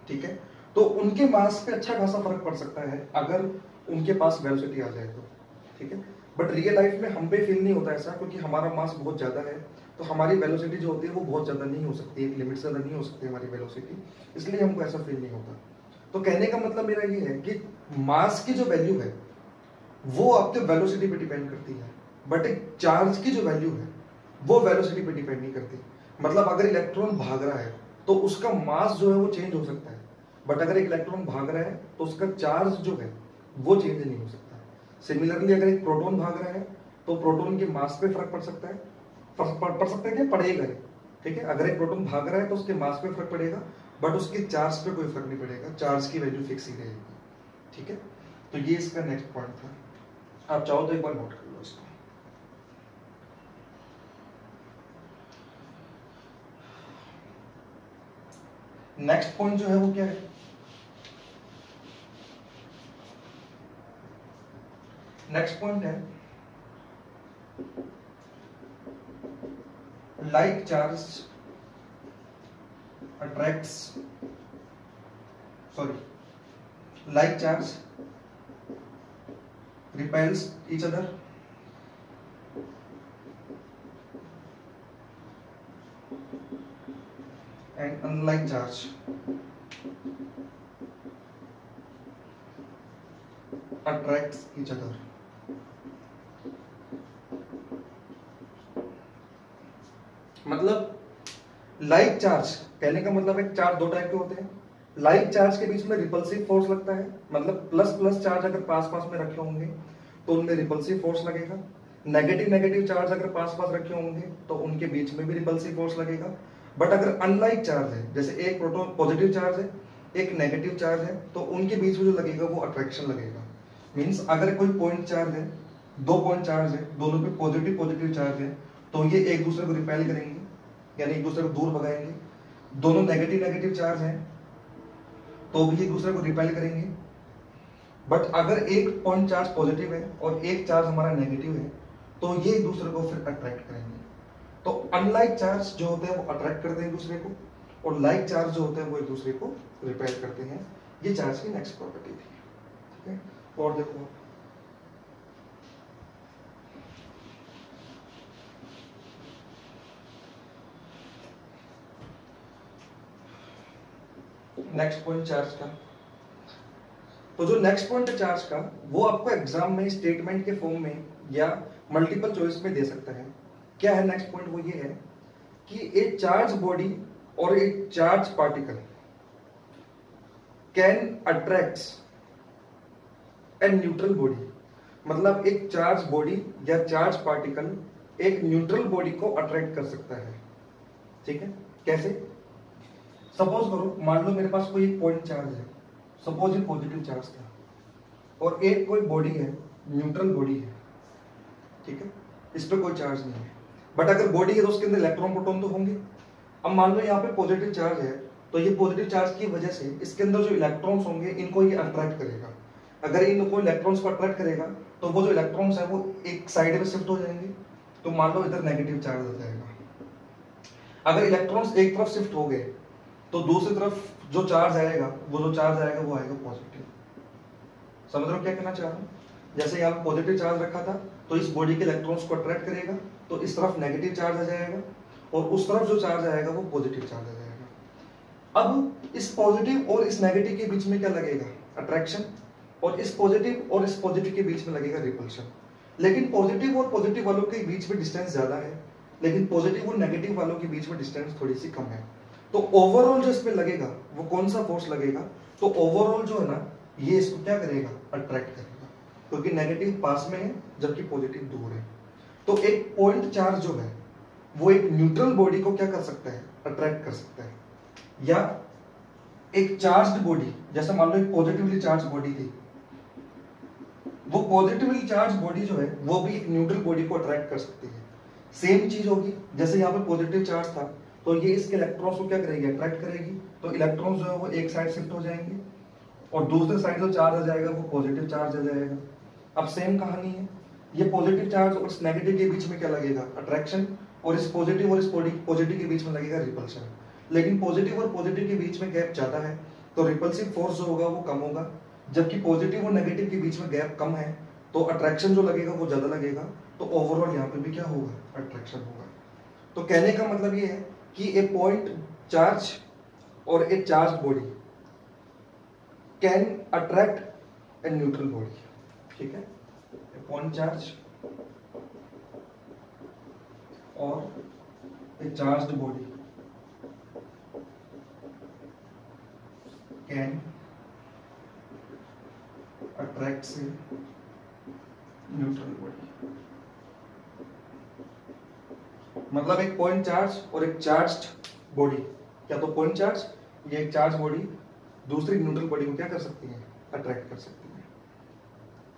ठीक है। तो उनके मास पे अच्छा खासा फर्क पड़ सकता है अगर उनके पास वेलोसिटी आ जाए तो, ठीक है। बट रियल लाइफ में हम पे फील नहीं होता ऐसा, क्योंकि हमारा मास बहुत ज्यादा है तो हमारी वेलोसिटी जो होती है वो बहुत ज्यादा नहीं हो सकती, एक लिमिट से ज्यादा नहीं हो सकती हमारी वेलोसिटी, इसलिए हमको ऐसा फील नहीं होता। तो कहने का मतलब मेरा ये है कि मास की जो वैल्यू है वो आपके वेलोसिटी पे डिपेंड करती है, बट एक चार्ज की जो वैल्यू है वो वेलोसिटी पे डिपेंड नहीं करती। मतलब अगर इलेक्ट्रॉन भाग रहा है तो उसका मास जो है वो चेंज हो सकता है, बट अगर एक इलेक्ट्रॉन भाग रहा है तो उसका चार्ज जो है वो चेंज नहीं हो सकता। सिमिलरली अगर एक प्रोटॉन भाग रहा है तो प्रोटॉन के मास पे फर्क पड़ सकता है, पड़ सकता है क्या? पड़ेगा, ठीक है। अगर एक प्रोटॉन भाग रहा है तो उसके मास पे फर्क पड़ेगा, बट उसके चार्ज पे कोई फर्क नहीं पड़ेगा, चार्ज की वैल्यू फिक्स ही रहेगी, ठीक है। तो ये इसका नेक्स्ट पॉइंट था, आप चाहो तो एक बार नोट कर लो इसको। नेक्स्ट पॉइंट जो है वो क्या है? नेक्स्ट पॉइंट है like charge attracts, sorry, like charge repels each other, and unlike charge attracts each other. मतलब लाइक चार्ज कहने का मतलब है चार्ज दो टाइप के होते हैं। लाइक चार्ज के बीच में रिपल्सिव फोर्स लगता है, मतलब प्लस प्लस चार्ज अगर पास पास में रखे होंगे तो उनमें रिपल्सिव फोर्स लगेगा। नेगेटिव नेगेटिव चार्ज अगर पास पास रखे होंगे तो उनके बीच में भी रिपल्सिव फोर्स लगेगा। बट अगर अनलाइक चार्ज है, जैसे एक प्रोटॉन पॉजिटिव चार्ज है एक नेगेटिव चार्ज है, तो उनके बीच में जो लगेगा वो अट्रैक्शन लगेगा। मींस अगर कोई पॉइंट चार्ज है, दो पॉइंट चार्ज है, दोनों पे पॉजिटिव पॉजिटिव चार्ज है, तो ये एक दूसरे को रिपेल करेंगे, यानी एक दूसरे को दूर भगाएंगे। दोनों नेगेटिव नेगेटिव चार्ज हैं तो भी एक दूसरे को रिपेल करेंगे। बट अगर एक पॉइंट चार्ज पॉजिटिव है और एक चार्ज हमारा नेगेटिव है तो ये एक दूसरे को फिर अट्रैक्ट करेंगे। तो अनलाइक चार्ज जो होते हैं वो अट्रैक्ट करते हैं एक दूसरे को, और लाइक चार्ज जो होते हैं वो एक दूसरे को रिपेल करते हैं। ये चार्ज की नेक्स्ट प्रॉपर्टी थी। ठीक है, और देखो नेक्स्ट पॉइंट चार्ज का। तो जो नेक्स्ट पॉइंट है चार्ज का वो आपको एग्जाम में स्टेटमेंट के फॉर्म में या मल्टीपल चॉइस में दे सकता है। क्या है नेक्स्ट पॉइंट? वो ये है कि ए चार्ज बॉडी और a charge particle can attracts A neutral body. मतलब एक चार्ज बॉडी या चार्ज पार्टिकल एक न्यूट्रल बॉडी को अट्रैक्ट कर सकता है। ठीक है, कैसे? सपोज करो, मान लो मेरे पास कोई एक पॉइंट चार्ज है, सपोज ये पॉजिटिव चार्ज था, और एक कोई बॉडी है, न्यूट्रल बॉडी है। ठीक है, इस पे कोई चार्ज नहीं है, बट अगर बॉडी है तो उसके अंदर इलेक्ट्रॉन प्रोटॉन तो होंगे। अब मान लो यहाँ पे पॉजिटिव चार्ज है, तो ये पॉजिटिव चार्ज की वजह से इसके अंदर जो इलेक्ट्रॉन्स होंगे इनको ये अट्रैक्ट करेगा। अगर इनको इलेक्ट्रॉन्स को अट्रैक्ट करेगा तो वो जो इलेक्ट्रॉन्स है वो एक साइड में शिफ्ट हो जाएंगे, तो मान लो इधर नेगेटिव चार्ज हो जाएगा। अगर इलेक्ट्रॉन्स एक तरफ शिफ्ट हो गए तो दूसरी तरफ जो चार्ज आएगा वो आएगा पॉजिटिव। समझ रहे हो क्या कहना चाह रहा हूँ? जैसे यहाँ पॉजिटिव चार्ज रखा था तो इस बॉडी के इलेक्ट्रॉन्स को अट्रैक्ट करेगा, तो इस तरफ नेगेटिव चार्ज आ जाएगा, और उस तरफ जो चार्ज आएगा वो पॉजिटिव चार्ज आ जाएगा। अब इस पॉजिटिव और इस नेगेटिव के बीच में क्या लगेगा? अट्रैक्शन। और इस पॉजिटिव और इस पॉजिटिव के बीच में लगेगा रिपल्शन। लेकिन पॉजिटिव और पॉजिटिव वालों के बीच में डिस्टेंस ज्यादा है, लेकिन पॉजिटिव और नेगेटिव वालों के बीच में डिस्टेंस थोड़ी सी कम है। तो ओवरऑल जो इसमें लगेगा वो कौन सा फोर्स लगेगा? तो ओवरऑल जो है ना, ये इसको क्या करेगा? अट्रैक्ट करेगा, क्योंकि नेगेटिव पास में है जबकि पॉजिटिव दूर है। तो एक पॉइंट चार्ज जो है वो एक न्यूट्रल बॉडी को क्या कर सकता है? अट्रैक्ट कर सकता है। या एक चार्ज्ड बॉडी, जैसे मान लो एक पॉजिटिवली चार्ज बॉडी थी, वो पॉजिटिवली चार्ज बॉडी जो है वो भी एक न्यूट्रल बॉडी को अट्रैक्ट कर सकती है। सेम चीज होगी, जैसे यहाँ पे पॉजिटिव चार्ज था तो ये इसके इलेक्ट्रॉन्स को क्या करेगी? अट्रैक्ट करेगी, तो इलेक्ट्रॉन्स जो है वो एक साइड शिफ्ट हो जाएंगे, और दूसरे साइड जो चार्ज आ जाएगा वो पॉजिटिव चार्ज आ जाएगा। अब सेम कहानी है, ये पॉजिटिव चार्ज और इस नेगेटिव के बीच में क्या लगेगा? अट्रैक्शन। और इस पॉजिटिव और इस पॉजिटिव के बीच में लगेगा रिपल्शन। लेकिन पॉजिटिव और पॉजिटिव के बीच में गैप ज्यादा है तो रिपल्सिव फोर्स जो होगा वो कम होगा, जबकि पॉजिटिव और नेगेटिव के बीच में गैप कम है तो अट्रैक्शन जो लगेगा वो ज्यादा लगेगा। तो ओवरऑल यहाँ पे भी क्या होगा? अट्रैक्शन होगा। तो कहने का मतलब ये है कि ए पॉइंट चार्ज और a charge body can attract a neutral body. ठीक है, ए पॉइंट चार्ज और a charged body can attract a neutral body. मतलब एक पॉइंट चार्ज और एक चार्ज्ड बॉडी, क्या तो पॉइंट चार्ज या एक चार्ज बॉडी दूसरी न्यूट्रल बॉडी को क्या कर सकती है? अट्रैक्ट कर सकती है।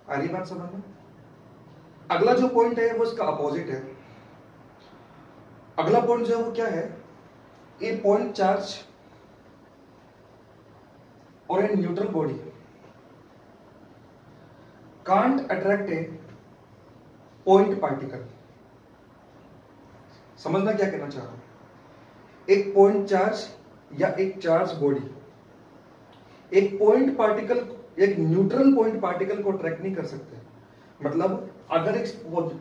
आ रही बात समझ में? अगला जो पॉइंट है वो इसका अपोजिट है। अगला पॉइंट जो है वो क्या है? ए पॉइंट चार्ज और a neutral body can't attract a point particle. समझना क्या कहना चाह रहा हूं? एक पॉइंट चार्ज या एक चार्ज बॉडी एक पॉइंट पार्टिकल, एक न्यूट्रल पॉइंट पार्टिकल को अट्रैक्ट नहीं कर सकते। मतलब अगर एक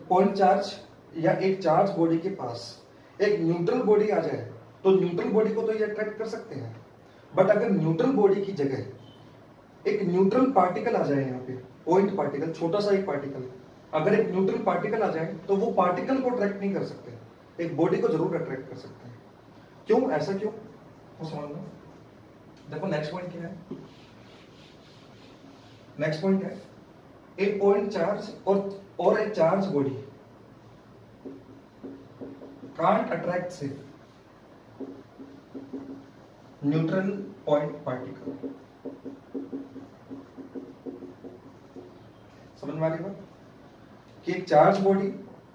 पॉइंट चार्ज या एक चार्ज बॉडी के पास एक न्यूट्रल बॉडी आ जाए तो न्यूट्रल बॉडी को तो ये अट्रैक्ट कर सकते हैं, बट अगर न्यूट्रल बॉडी की जगह एक न्यूट्रल पार्टिकल आ जाए, यहाँ पे पॉइंट पार्टिकल, छोटा सा एक पार्टिकल, अगर एक न्यूट्रल पार्टिकल आ जाए तो वो पार्टिकल को अट्रैक्ट नहीं कर सकते, एक बॉडी को जरूर अट्रैक्ट कर सकते हैं। क्यों, ऐसा क्यों, वो समझ लो। देखो नेक्स्ट पॉइंट क्या है, नेक्स्ट पॉइंट है एक पॉइंट चार्ज और एक चार्ज बॉडी कांट अट्रैक्ट से न्यूट्रल पॉइंट पार्टिकल। समझ में आ रही बात कि एक चार्ज बॉडी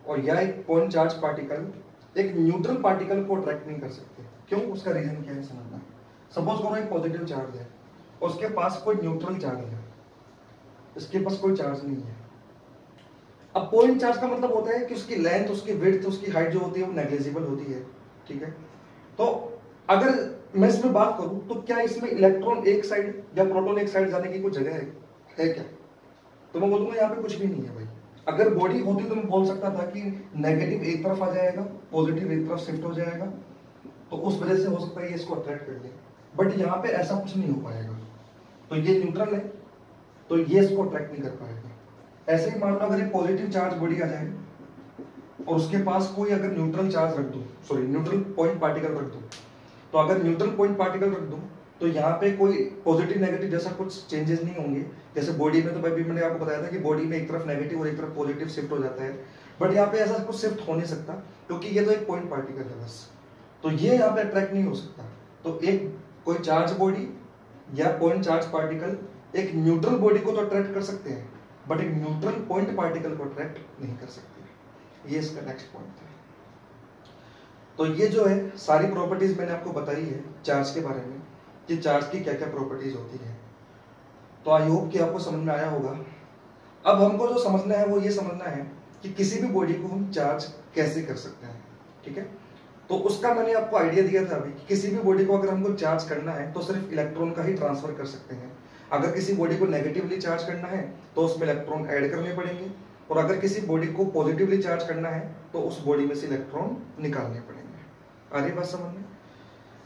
और या एक पॉइंट चार्ज पार्टिकल एक न्यूट्रल पार्टिकल को अट्रैक्ट नहीं कर सकते। क्यों, उसका रीजन क्या है समझना। सपोज करो एक पॉजिटिव चार्ज है और उसके पास कोई न्यूट्रल चार्ज है, इसके पास कोई चार्ज नहीं है। अब पॉइंट चार्ज का मतलब होता है कि उसकी लेंथ, उसकी विड्थ, उसकी हाइट जो होती है वो नेग्लिजिबल होती है, ठीक है। तो अगर मैं इसमें बात करूं तो क्या इसमें इलेक्ट्रॉन एक साइड या प्रोटॉन एक साइड जाने की कोई जगह है क्या? तो मैं बोलूंगा यहाँ पे कुछ भी नहीं है भाई। अगर बॉडी होती तो मैं बोल सकता था कि नेगेटिव एक तरफ आ जाएगा, पॉजिटिव एक तरफ शिफ्ट हो जाएगा, तो उस वजह से हो सकता है ये इसको अट्रैक्ट कर ले, बट यहाँ पे ऐसा कुछ नहीं हो पाएगा। तो ये न्यूट्रल है तो ये इसको अट्रैक्ट नहीं कर पाएगा। ऐसे ही मान लो अगर एक पॉजिटिव चार्ज बॉडी आ जाए और उसके पास कोई अगर न्यूट्रल चार्ज रख दो, सॉरी न्यूट्रल पॉइंट पार्टिकल रख दो, तो अगर न्यूट्रल पॉइंट पार्टिकल रख दो तो यहाँ पे कोई पॉजिटिव नेगेटिव जैसा कुछ चेंजेस नहीं होंगे। जैसे बॉडी में तो भाई मैंने आपको बताया था कि बॉडी में एक तरफ नेगेटिव और एक तरफ पॉजिटिव शिफ्ट हो जाता है, बट यहाँ पे ऐसा कुछ शिफ्ट हो नहीं सकता क्योंकि ये तो एक पॉइंट पार्टिकल है बस, तो ये यहाँ पे अट्रैक्ट नहीं हो सकता। तो एक कोई चार्ज बॉडी या पॉइंट चार्ज पार्टिकल एक न्यूट्रल बॉडी को तो अट्रैक्ट कर सकते हैं, बट एक न्यूट्रल पॉइंट पार्टिकल को अट्रैक्ट नहीं कर सकते। ये इसका नेक्स्ट पॉइंट है। तो ये जो है सारी प्रॉपर्टीज मैंने आपको बताई है चार्ज के बारे में कि चार्ज की क्या क्या प्रॉपर्टीज होती है। तो आई होप कि आपको समझ में आया होगा। अब हमको जो समझना है वो ये समझना है कि किसी भी बॉडी को हम चार्ज कैसे कर सकते हैं, ठीक है। तो उसका मैंने आपको आइडिया दिया था अभी कि किसी भी बॉडी को अगर हमको चार्ज करना है तो सिर्फ इलेक्ट्रॉन का ही ट्रांसफर कर सकते हैं। अगर किसी बॉडी को नेगेटिवली चार्ज करना है तो उसमें इलेक्ट्रॉन ऐड करने पड़ेंगे, और अगर किसी बॉडी को पॉजिटिवली चार्ज करना है तो उस बॉडी में से इलेक्ट्रॉन निकालने पड़ेंगे। आ रही बात समझ में?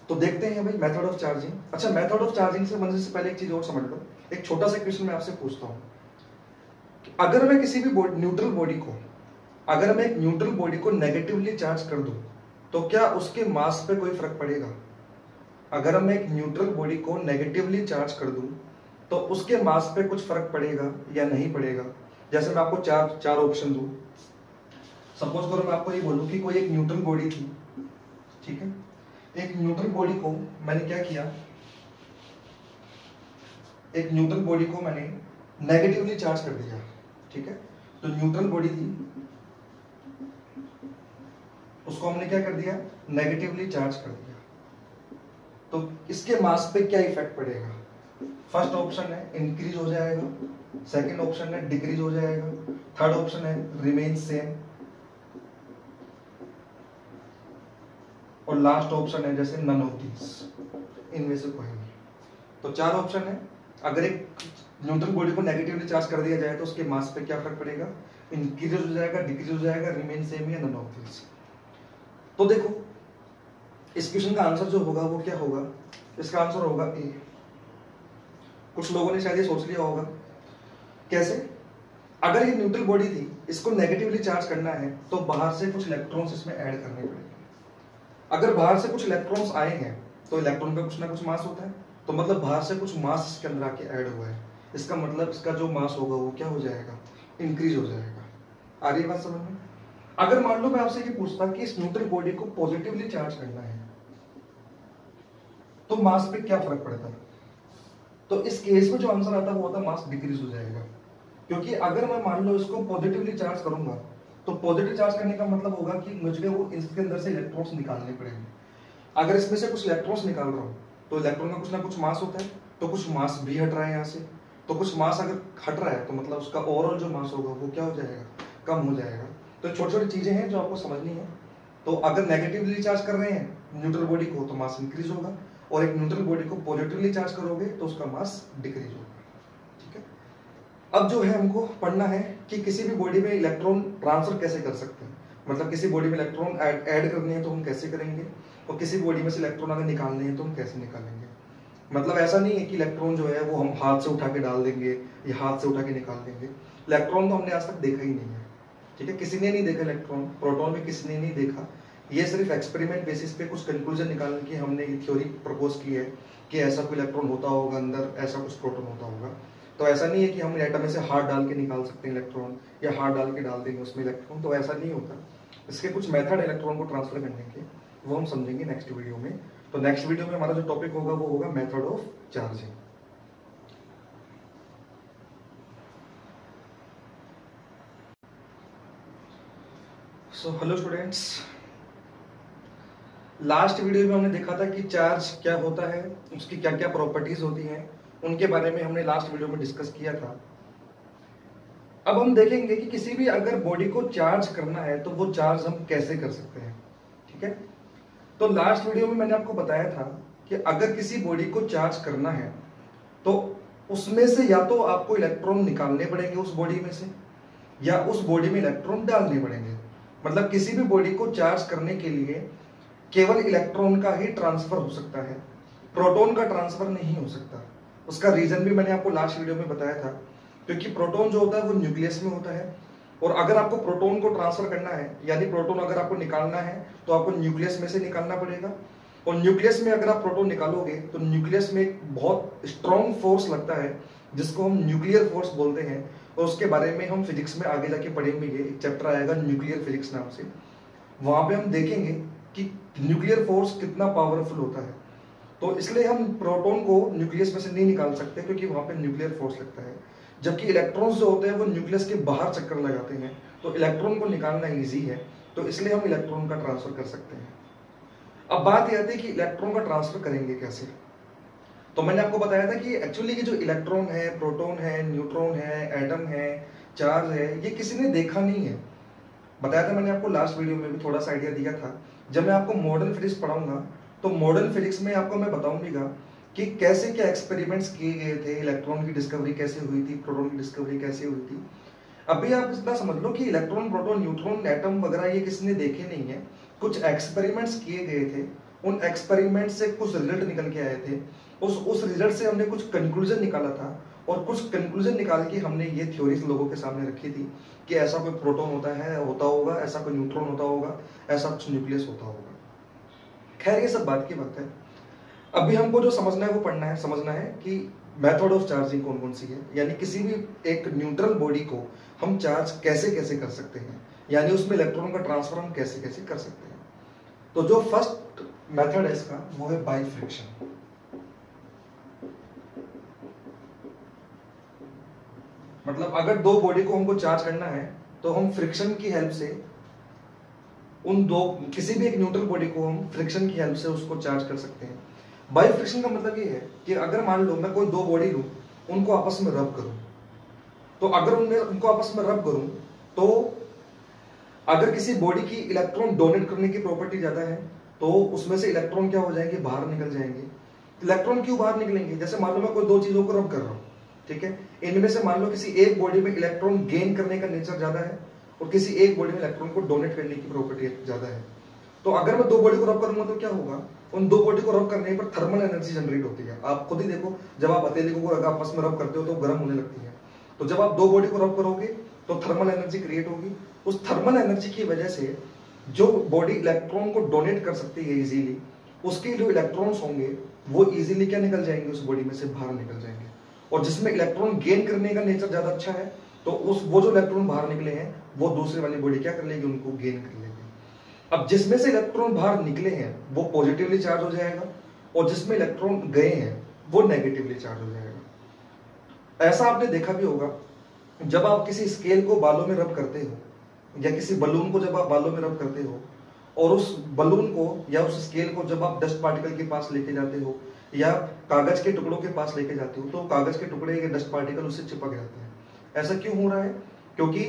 तो देखते हैं भाई मेथड ऑफ चार्जिंग। अच्छा, मेथड ऑफ चार्जिंग से समझने से पहले एक चीज और समझ लो। एक छोटा सा क्वेश्चन मैं आपसे पूछता हूँ, अगर मैं किसी भी न्यूट्रल बॉडी को, अगर मैं एक न्यूट्रल बॉडी को नेगेटिवली चार्ज कर दूं तो क्या उसके मास पे कोई फर्क पड़ेगा? अगर मैं एक न्यूट्रल बॉडी को नेगेटिवली चार्ज कर दूं तो उसके मास पे कुछ फर्क पड़ेगा या नहीं पड़ेगा? जैसे मैं आपको चार ऑप्शन दूं। सपोज करो मैं आपको ये बोलूं कि कोई एक न्यूट्रल बॉडी थी, ठीक है। एक न्यूट्रल बॉडी को मैंने क्या किया, एक न्यूट्रल बॉडी को मैंने नेगेटिवली चार्ज कर दिया, ठीक है। तो न्यूट्रल बॉडी थी, उसको हमने क्या कर दिया, नेगेटिवली चार्ज कर दिया। तो इसके मास पे क्या इफेक्ट पड़ेगा? फर्स्ट ऑप्शन है इंक्रीज हो जाएगा, सेकंड ऑप्शन है डिक्रीज हो जाएगा, थर्ड ऑप्शन है रिमेन सेम, और लास्ट ऑप्शन है जैसे नन ऑफ दीस, इनमें से कोई नहीं। तो चार ऑप्शन है। अगर एक न्यूट्रल बॉडी को नेगेटिवली चार्ज कर दिया जाए तो उसके मास पे क्या फर्क पड़ेगा? इंक्रीज हो जाएगा, डिक्रीज हो जाएगा, रिमेन सेम या नन ऑफ दीस। तो देखो इस क्वेश्चन का आंसर जो होगा वो क्या होगा? इसका आंसर होगा ए। कुछ लोगों ने शायद ये सोच लिया होगा, कैसे? अगर ये न्यूट्रल बॉडी थी, इसको नेगेटिवली चार्ज करना है तो बाहर से कुछ इलेक्ट्रॉन्स इसमें ऐड करने पड़ेंगे। अगर बाहर से कुछ इलेक्ट्रॉन्स आए हैं तो इलेक्ट्रॉन का कुछ ना कुछ मास होता है, तो मतलब बाहर से कुछ मास इसके अंदर आके ऐड हुआ है, इसका मतलब इसका जो मास होगा वो क्या हो जाएगा? इंक्रीज हो जाएगा। आ रही है बात समझ में? अगर मान लो मैं आपसे ये पूछता कि इस न्यूट्रल बॉडी को पॉजिटिवली चार्ज करना है तो मास पे क्या फर्क पड़ता? तो इस केस में जो आंसर आता वो होता मास डिक्रीज हो जाएगा, क्योंकि अगर मैं मान लो इसको पॉजिटिवली चार्ज करूंगा तो पॉजिटिव चार्ज करने का मतलब होगा कि मुझे वो इसके अंदर से इलेक्ट्रॉन्स निकालने पड़ेंगे। अगर इसमें से कुछ इलेक्ट्रॉन्स निकाल रहा हूँ तो इलेक्ट्रॉन का कुछ ना कुछ मास होता है, तो कुछ मास भी हट रहा है यहाँ से, तो कुछ मास अगर हट रहा है तो मतलब उसका ओवरऑल जो मास होगा वो क्या हो जाएगा? कम हो जाएगा। तो छोटी छोटी चीजें हैं जो आपको समझनी है। तो अगर नेगेटिवली चार्ज कर रहे हैं न्यूट्रल बॉडी को तो मास इंक्रीज होगा, और एक न्यूट्रल बॉडी को पॉजिटिवली चार्ज करोगे तो उसका मास डिक्रीज होगा, ठीक है। अब जो है हमको पढ़ना है कि किसी भी बॉडी में इलेक्ट्रॉन ट्रांसफर कैसे कर सकते हैं। मतलब किसी बॉडी में इलेक्ट्रॉन ऐड करने हैं तो हम कैसे करेंगे, और किसी बॉडी में से इलेक्ट्रॉन अगर निकालने हैं तो हम कैसे निकालेंगे। मतलब ऐसा नहीं है कि इलेक्ट्रॉन जो है वो हम हाथ से उठा के डाल देंगे या हाथ से उठा के निकाल देंगे। इलेक्ट्रॉन तो हमने आज तक देखा ही नहीं है, ठीक है, किसी ने नहीं देखा इलेक्ट्रॉन, प्रोटॉन भी किसी ने नहीं देखा। ये सिर्फ एक्सपेरिमेंट बेसिस पे कुछ कंक्लूजन निकालने की हमने ये थ्योरी प्रपोज की है कि ऐसा कोई इलेक्ट्रॉन होता होगा अंदर, ऐसा कुछ प्रोटॉन होता होगा। तो ऐसा नहीं है कि हम एटम में से हाथ डाल के निकाल सकते हैं इलेक्ट्रॉन, या हाथ डाल के डाल देंगे उसमें इलेक्ट्रॉन, तो ऐसा नहीं होता। इसके कुछ मेथड इलेक्ट्रॉन को ट्रांसफर करने के, वो हम समझेंगे नेक्स्ट वीडियो में। तो नेक्स्ट वीडियो में हमारा जो टॉपिक होगा वो होगा method of charging. So hello students, last video में हमने देखा था कि चार्ज क्या होता है, उसकी क्या क्या प्रॉपर्टीज होती हैं, उनके बारे में हमने लास्ट वीडियो में डिस्कस किया था। अब हम देखेंगे कि किसी भी अगर बॉडी को चार्ज करना है तो वो चार्ज हम कैसे कर सकते हैं, ठीक है। तो लास्ट वीडियो में मैंने आपको बताया था कि अगर किसी बॉडी को चार्ज करना है तो उसमें से या तो आपको इलेक्ट्रॉन निकालने पड़ेंगे उस बॉडी में से, या उस बॉडी में इलेक्ट्रॉन डालने पड़ेंगे। मतलब किसी भी बॉडी को चार्ज करने के लिए केवल इलेक्ट्रॉन का ही ट्रांसफर हो सकता है, प्रोटॉन का ट्रांसफर नहीं हो सकता। उसका रीजन भी मैंने आपको लास्ट वीडियो में बताया था, क्योंकि प्रोटॉन जो होता है वो न्यूक्लियस में होता है, और अगर आपको प्रोटॉन को ट्रांसफर करना है, यानी प्रोटॉन अगर आपको निकालना है तो आपको न्यूक्लियस में से निकालना पड़ेगा। और न्यूक्लियस में अगर आप प्रोटॉन निकालोगे तो न्यूक्लियस में एक बहुत स्ट्रॉन्ग फोर्स लगता है जिसको हम न्यूक्लियर फोर्स बोलते हैं, और उसके बारे में हम फिजिक्स में आगे जाके पढ़ेंगे। एक चैप्टर आएगा न्यूक्लियर फिजिक्स नाम से, वहां पे हम देखेंगे कि न्यूक्लियर फोर्स कितना पावरफुल होता है। तो इसलिए हम प्रोटॉन को न्यूक्लियस में से नहीं निकाल सकते, क्योंकि वहां पे न्यूक्लियर फोर्स लगता है। जबकि इलेक्ट्रॉन्स जो होते हैं वो न्यूक्लियस के बाहर चक्कर लगाते हैं, तो इलेक्ट्रॉन को निकालना इजी है, तो इसलिए हम इलेक्ट्रॉन का ट्रांसफर कर सकते हैं। अब बात यह आती है कि इलेक्ट्रॉन का ट्रांसफर करेंगे कैसे। तो मैंने आपको बताया था कि एक्चुअली ये जो इलेक्ट्रॉन है, प्रोटॉन है, न्यूट्रॉन है, एटम है, चार्ज है, ये किसी ने देखा नहीं है। बताया था मैंने आपको लास्ट वीडियो में भी, थोड़ा सा आइडिया दिया था। जब मैं आपको मॉडर्न फिजिक्स पढ़ाऊंगा तो मॉडर्न फिजिक्स में आपको मैं बताऊंगा कि कैसे क्या एक्सपेरिमेंट्स किए गए थे, इलेक्ट्रॉन की डिस्कवरी कैसे हुई थी, प्रोटॉन की डिस्कवरी कैसे हुई थी। अभी आप इतना समझ लो कि इलेक्ट्रॉन, प्रोटॉन, न्यूट्रॉन, एटम वगैरह ये किसी ने देखे नहीं है, कुछ एक्सपेरिमेंट्स किए गए थे, उन एक्सपेरिमेंट से कुछ रिजल्ट निकल के आए थे, उस रिजल्ट से हमने कुछ कंक्लूजन निकाला था, और कुछ कंक्लूजन निकाल के हमने ये थ्योरीज लोगों के सामने रखी थी कि ऐसा कोई प्रोटॉन होता होगा, ऐसा कोई न्यूट्रॉन होता होगा, ऐसा कुछ न्यूक्लियस होता होगा। खैर ये सब बात की बात है। अभी हमको जो समझना है वो पढ़ना है, समझना है कि मेथड ऑफ चार्जिंग कौन कौन सी है, यानी किसी भी एक न्यूट्रल बॉडी को हम चार्ज कैसे कैसे कर सकते हैं, यानी उसमें इलेक्ट्रॉन का ट्रांसफर हम कैसे कैसे कर सकते हैं। तो जो फर्स्ट मेथड है इसका वो है बाय फ्रिक्शन। मतलब अगर दो बॉडी को हमको चार्ज करना है तो हम फ्रिक्शन की हेल्प से उन दो, किसी भी एक न्यूट्रल बॉडी को हम फ्रिक्शन की हेल्प से उसको चार्ज कर सकते हैं। बाय फ्रिक्शन का मतलब ये है कि अगर मान लो मैं कोई दो बॉडी लूं, उनको आपस में रब करूं, तो अगर उनको आपस में रब करूं तो अगर किसी बॉडी की इलेक्ट्रॉन डोनेट करने की प्रॉपर्टी ज्यादा है तो उसमें से इलेक्ट्रॉन क्या हो जाएंगे, बाहर निकल जाएंगे। इलेक्ट्रॉन क्यों बाहर निकलेंगे, जैसे मान लो मैं कोई दो चीजों को रब कर रहा हूं, ठीक है, इनमें से मान लो किसी एक बॉडी में इलेक्ट्रॉन गेन करने का नेचर ज्यादा है और किसी एक बॉडी में इलेक्ट्रॉन को डोनेट करने की प्रॉपर्टी ज्यादा है। तो अगर मैं दो बॉडी को रब करूंगा तो क्या होगा, उन दो बॉडी को रब करने पर थर्मल एनर्जी जनरेट होती है। आप खुद ही देखो, जब आप हथेली को आपस में रब करते हो तो गर्म होने लगती है। तो जब आप दो बॉडी को रब करोगे तो थर्मल एनर्जी क्रिएट होगी। उस थर्मल एनर्जी की वजह से जो बॉडी इलेक्ट्रॉन को डोनेट कर सकती है इजीली, उसके जो इलेक्ट्रॉन्स होंगे वो इजीली क्या निकल जाएंगे, उस बॉडी में से बाहर निकल जाएंगे। और जिसमें इलेक्ट्रॉन गेन करने का नेचर ज्यादा अच्छा है तो वो जो इलेक्ट्रॉन बाहर निकले हैं वो दूसरी वाली बॉडी क्या कर लेगी, उनको गेन कर लेगी। अब जिसमें से इलेक्ट्रॉन बाहर निकले हैं वो पॉजिटिवली चार्ज हो जाएगा, और जिसमें इलेक्ट्रॉन गए हैं वो नेगेटिवली चार्ज हो जाएगा। ऐसा आपने देखा भी होगा, जब आप किसी स्केल को बालों में रब करते हो या किसी बलून को जब आप बालों में रब करते हो, और उस बलून को या उस स्केल को जब आप डस्ट पार्टिकल के पास लेके जाते हो या कागज के टुकड़ों के पास लेके जाते हो, तो कागज के टुकड़े या डस्ट पार्टिकल उससे चिपक जाते हैं। ऐसा क्यों हो रहा है, क्योंकि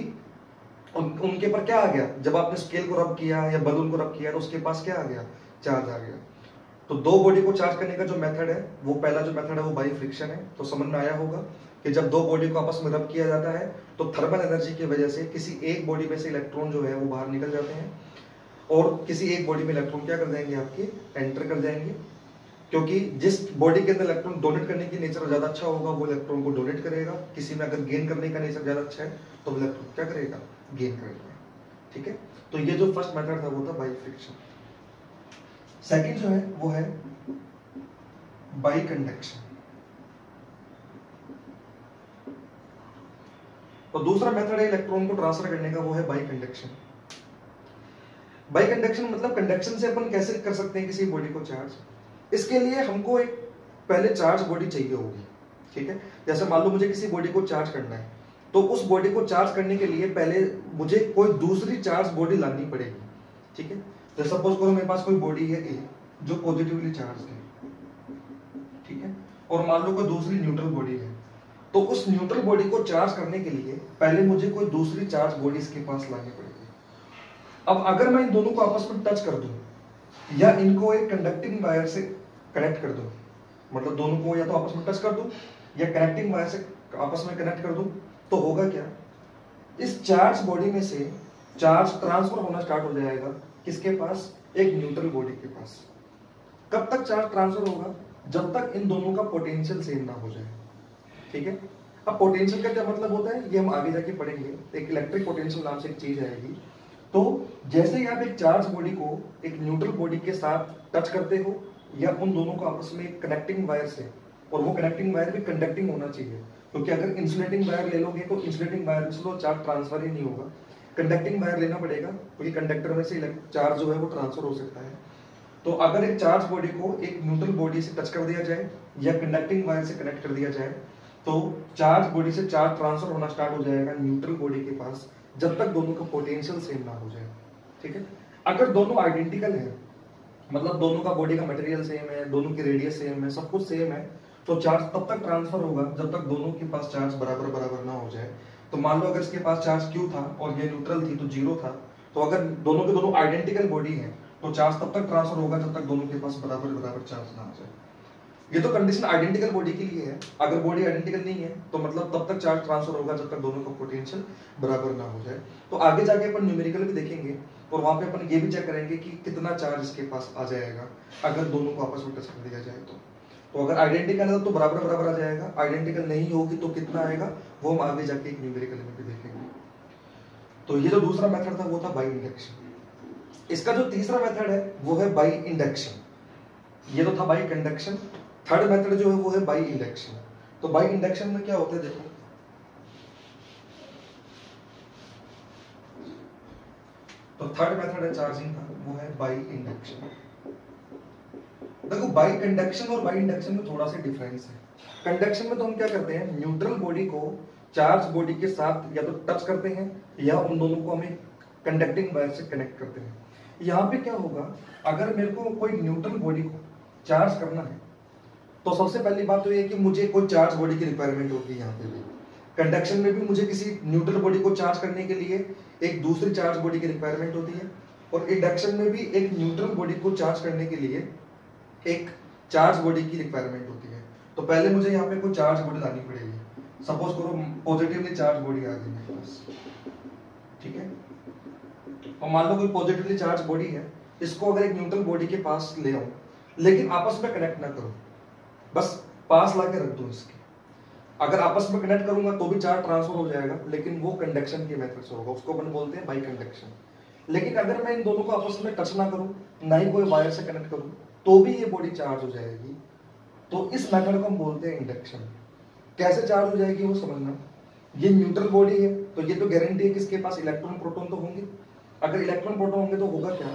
उनके पर क्या आ गया, जब आपने स्केल को रब किया या बलून को रब किया तो उसके पास क्या आ गया, चार्ज आ गया। तो दो बॉडी को चार्ज करने का जो मेथड है, वो पहला जो मेथड है वो बाय फ्रिक्शन है, तो समझ में आया होगा। कि जब दो बॉडी को आपस में रब किया जाता है तो थर्मल एनर्जी की वजह से किसी एक बॉडी में से इलेक्ट्रॉन जो है वो बाहर निकल जाते हैं और किसी एक बॉडी में इलेक्ट्रॉन क्या कर जाएंगे, आपके एंटर कर जाएंगे। क्योंकि जिस बॉडी के अंदर इलेक्ट्रॉन डोनेट करने की नेचर ज्यादा अच्छा होगा वो इलेक्ट्रॉन को डोनेट करेगा, किसी में अगर गेन करने का नेचर ज्यादा अच्छा है तो इलेक्ट्रॉन क्या करेगा, गेन करेगा। ठीक है, तो ये जो फर्स्ट मेथड था वो था बाई फ्रिक्शन। सेकंड जो है वो है बाई कंडक्शन। तो दूसरा मेथड है इलेक्ट्रॉन को ट्रांसफर करने का, वो है बाई कंडक्शन। बाई कंडक्शन मतलब कंडक्शन से अपन कैसे कर सकते हैं किसी बॉडी को चार्ज। इसके लिए हमको एक पहले चार्ज बॉडी चाहिए होगी। ठीक है, जैसे मान लो मुझे किसी बॉडी को चार्ज करना है तो उस बॉडी को चार्ज करने के लिए पहले मुझे कोई दूसरी चार्ज बॉडी लानी पड़ेगी। ठीक है, तो सपोज करो मेरे पास कोई बॉडी है ए जो पॉजिटिवली चार्ज है। ठीक है, और मान लो कोई दूसरी न्यूट्रल बॉडी है, तो उस न्यूट्रल बॉडी को चार्ज करने के लिए पहले मुझे कोई दूसरी चार्ज बॉडी इसके पास लानी पड़ेगी। अब अगर मैं इन दोनों को आपस में टच कर दूं या इनको एक कंडक्टिंग वायर से कनेक्ट कर दूं, मतलब दोनों को या तो आपस में टच कर दूं या कनेक्टिंग वायर से आपस में कनेक्ट कर दूं, तो होगा क्या, इस चार्ज बॉडी में से चार्ज ट्रांसफर होना स्टार्ट हो जाएगा किसके पास, एक न्यूट्रल बॉडी के पास। कब तक चार्ज ट्रांसफर होगा, जब तक इन दोनों का पोटेंशियल सेम ना हो जाए। ठीक है, अब पोटेंशियल का क्या मतलब होता है ये हम आगे जाके पढ़ेंगे, एक इलेक्ट्रिक पोटेंशियल नाम से एक चीज आएगी। तो जैसे ही आप एक चार्ज बॉडी को एक न्यूट्रल बॉडी के साथ टच करते हो या उन दोनों को आपस में कनेक्टिंग वायर से, और वो कनेक्टिंग वायर भी कंडक्टिंग होना चाहिए, क्योंकि अगर इंसुलेटिंग वायर ले लोगे तो इंसुलेटिंग वायर से तो चार्ज ट्रांसफर ही नहीं होगा, कंडक्टिंग वायर लेना पड़ेगा, क्योंकि कंडक्टर में से चार्ज जो है वो ट्रांसफर हो सकता है। तो अगर एक चार्ज बॉडी को एक न्यूट्रल बॉडी से टच कर दिया जाए या कंडक्टिंग वायर से कनेक्ट कर दिया जाए तो चार्ज बॉडी से चार्ज ट्रांसफर होना स्टार्ट हो जाएगा न्यूट्रल बॉडी के पास, जब तक दोनों का पोटेंशियल सेम ना हो जाए। ठीक है, अगर दोनों आइडेंटिकल है, मतलब दोनों का बॉडी का मटेरियल सेम है, दोनों की रेडियस सेम है, सब कुछ सेम है, तो चार्ज तब तक ट्रांसफर होगा जब तक दोनों के पास चार्ज बराबर बराबर ना हो जाए। तो मान लो अगर इसके पास चार्ज क्यू था और ये न्यूट्रल थी तो जीरो था, तो अगर दोनों के दोनों आइडेंटिकल बॉडी है तो चार्ज तब तक ट्रांसफर होगा जब तक दोनों के पास बराबर बराबर चार्ज ना आ जाए। ये तो कंडीशन आइडेंटिकल बॉडी के लिए है, अगर बॉडी आइडेंटिकल नहीं है तो मतलब तब तक चार्ज ट्रांसफर होगा जब तक दोनों का पोटेंशियल बराबर ना हो जाए। तो आगे जाके अपन न्यूमेरिकल भी देखेंगे और वहां पे अपन ये भी चेक करेंगे कि कितना चार्ज इसके पास आ जाएगा अगर दोनों को आपस में टच कर दिया जाए तो अगर आइडेंटिकल है तो बराबर बराबर आ जाएगा, आइडेंटिकल नहीं होगी तो कितना आएगा वो हम आगे जाके एक न्यूमेरिकल में भी देखेंगे। तो ये जो दूसरा मेथड था वो था बाई इंडक्शन। इसका जो तीसरा मेथड है वो है बाई इंडक्शन। ये तो था बाई कंडक्शन। थर्ड मेथड जो है वो है बाई इंडक्शन। तो बाई इंडक्शन में क्या होता है देखो, तो थर्ड मेथड है चार्जिंग का, वो है बाई इंडक्शन। देखो बाई कंडक्शन और बाई इंडक्शन में थोड़ा सा डिफरेंस है। कंडक्शन में तो हम क्या करते हैं, न्यूट्रल बॉडी को चार्ज बॉडी के साथ या तो टच करते हैं या उन दोनों को हमें कंडक्टिंग वायर से कनेक्ट करते हैं। यहाँ पे क्या होगा, अगर मेरे को कोई न्यूट्रल बॉडी को चार्ज करना है तो सबसे पहली बात तो ये कि मुझे कोई चार्ज बॉडी की रिक्वायरमेंट होगी। यहाँ पे भी कंडक्शन में भी मुझे किसी न्यूट्रल बॉडी को चार्ज करने के लिए एक दूसरी चार्ज बॉडी की रिक्वायरमेंट होती है, और इंडक्शन में भी एक न्यूट्रल बॉडी को चार्ज करने के लिए एक चार्ज बॉडी की रिक्वायरमेंट होती है। तो पहले मुझे यहाँ पे कोई चार्ज बॉडी लानी पड़ेगी। सपोज करो पॉजिटिवली चार्ज बॉडी आ गई मेरे पास, ठीक है, और मान लो कोई पॉजिटिवली चार्ज बॉडी है, इसको अगर एक न्यूट्रल बॉडी के पास ले आऊं लेकिन आपस में कनेक्ट ना करूं, बस पास ला के रख दूं इसके, अगर आपस में कनेक्ट करूंगा तो भी चार्ज ट्रांसफर हो जाएगा, लेकिन वो कंडक्शन के मेथड से होगा, उसको अपन बोलते हैं बाई कंडक्शन। लेकिन अगर मैं इन दोनों को आपस में टच ना करूं, ना ही कोई वायर से कनेक्ट करूं, तो भी ये बॉडी चार्ज हो जाएगी। तो इस मेथड को हम बोलते हैं इंडक्शन। कैसे चार्ज हो जाएगी वो समझना। ये न्यूट्रल बॉडी है तो ये तो गारंटी है कि इसके पास इलेक्ट्रॉन प्रोटॉन तो होंगे। अगर इलेक्ट्रॉन प्रोटॉन होंगे तो होगा क्या,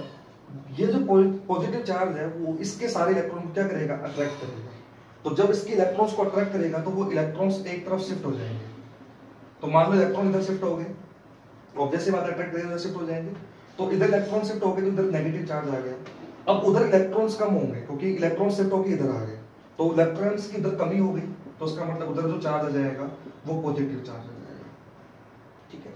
ये जो पॉजिटिव चार्ज है वो इसके सारे इलेक्ट्रॉन को क्या करेगा, अट्रैक्ट करेगा। तो जब इसके इलेक्ट्रॉन्स को अट्रैक्ट करेगा तो वो इलेक्ट्रॉन्स एक तरफ शिफ्ट हो जाएंगे। तो मान लो इलेक्ट्रॉन इधर शिफ्ट हो गए, ऑब्वियस सी बात अट्रैक्ट करेगा, शिफ्ट हो जाएंगे। तो इधर इलेक्ट्रॉन शिफ्ट हो गए तो इधर नेगेटिव चार्ज आ गया। अब उधर इलेक्ट्रॉन्स कम होंगे क्योंकि इलेक्ट्रॉन शिफ्ट होकर इधर आ गए, तो इलेक्ट्रॉन्स की इधर कमी हो गई, तो उसका मतलब उधर जो चार्ज आ जाएगा वो पॉजिटिव चार्ज आ जाएगा, ठीक है।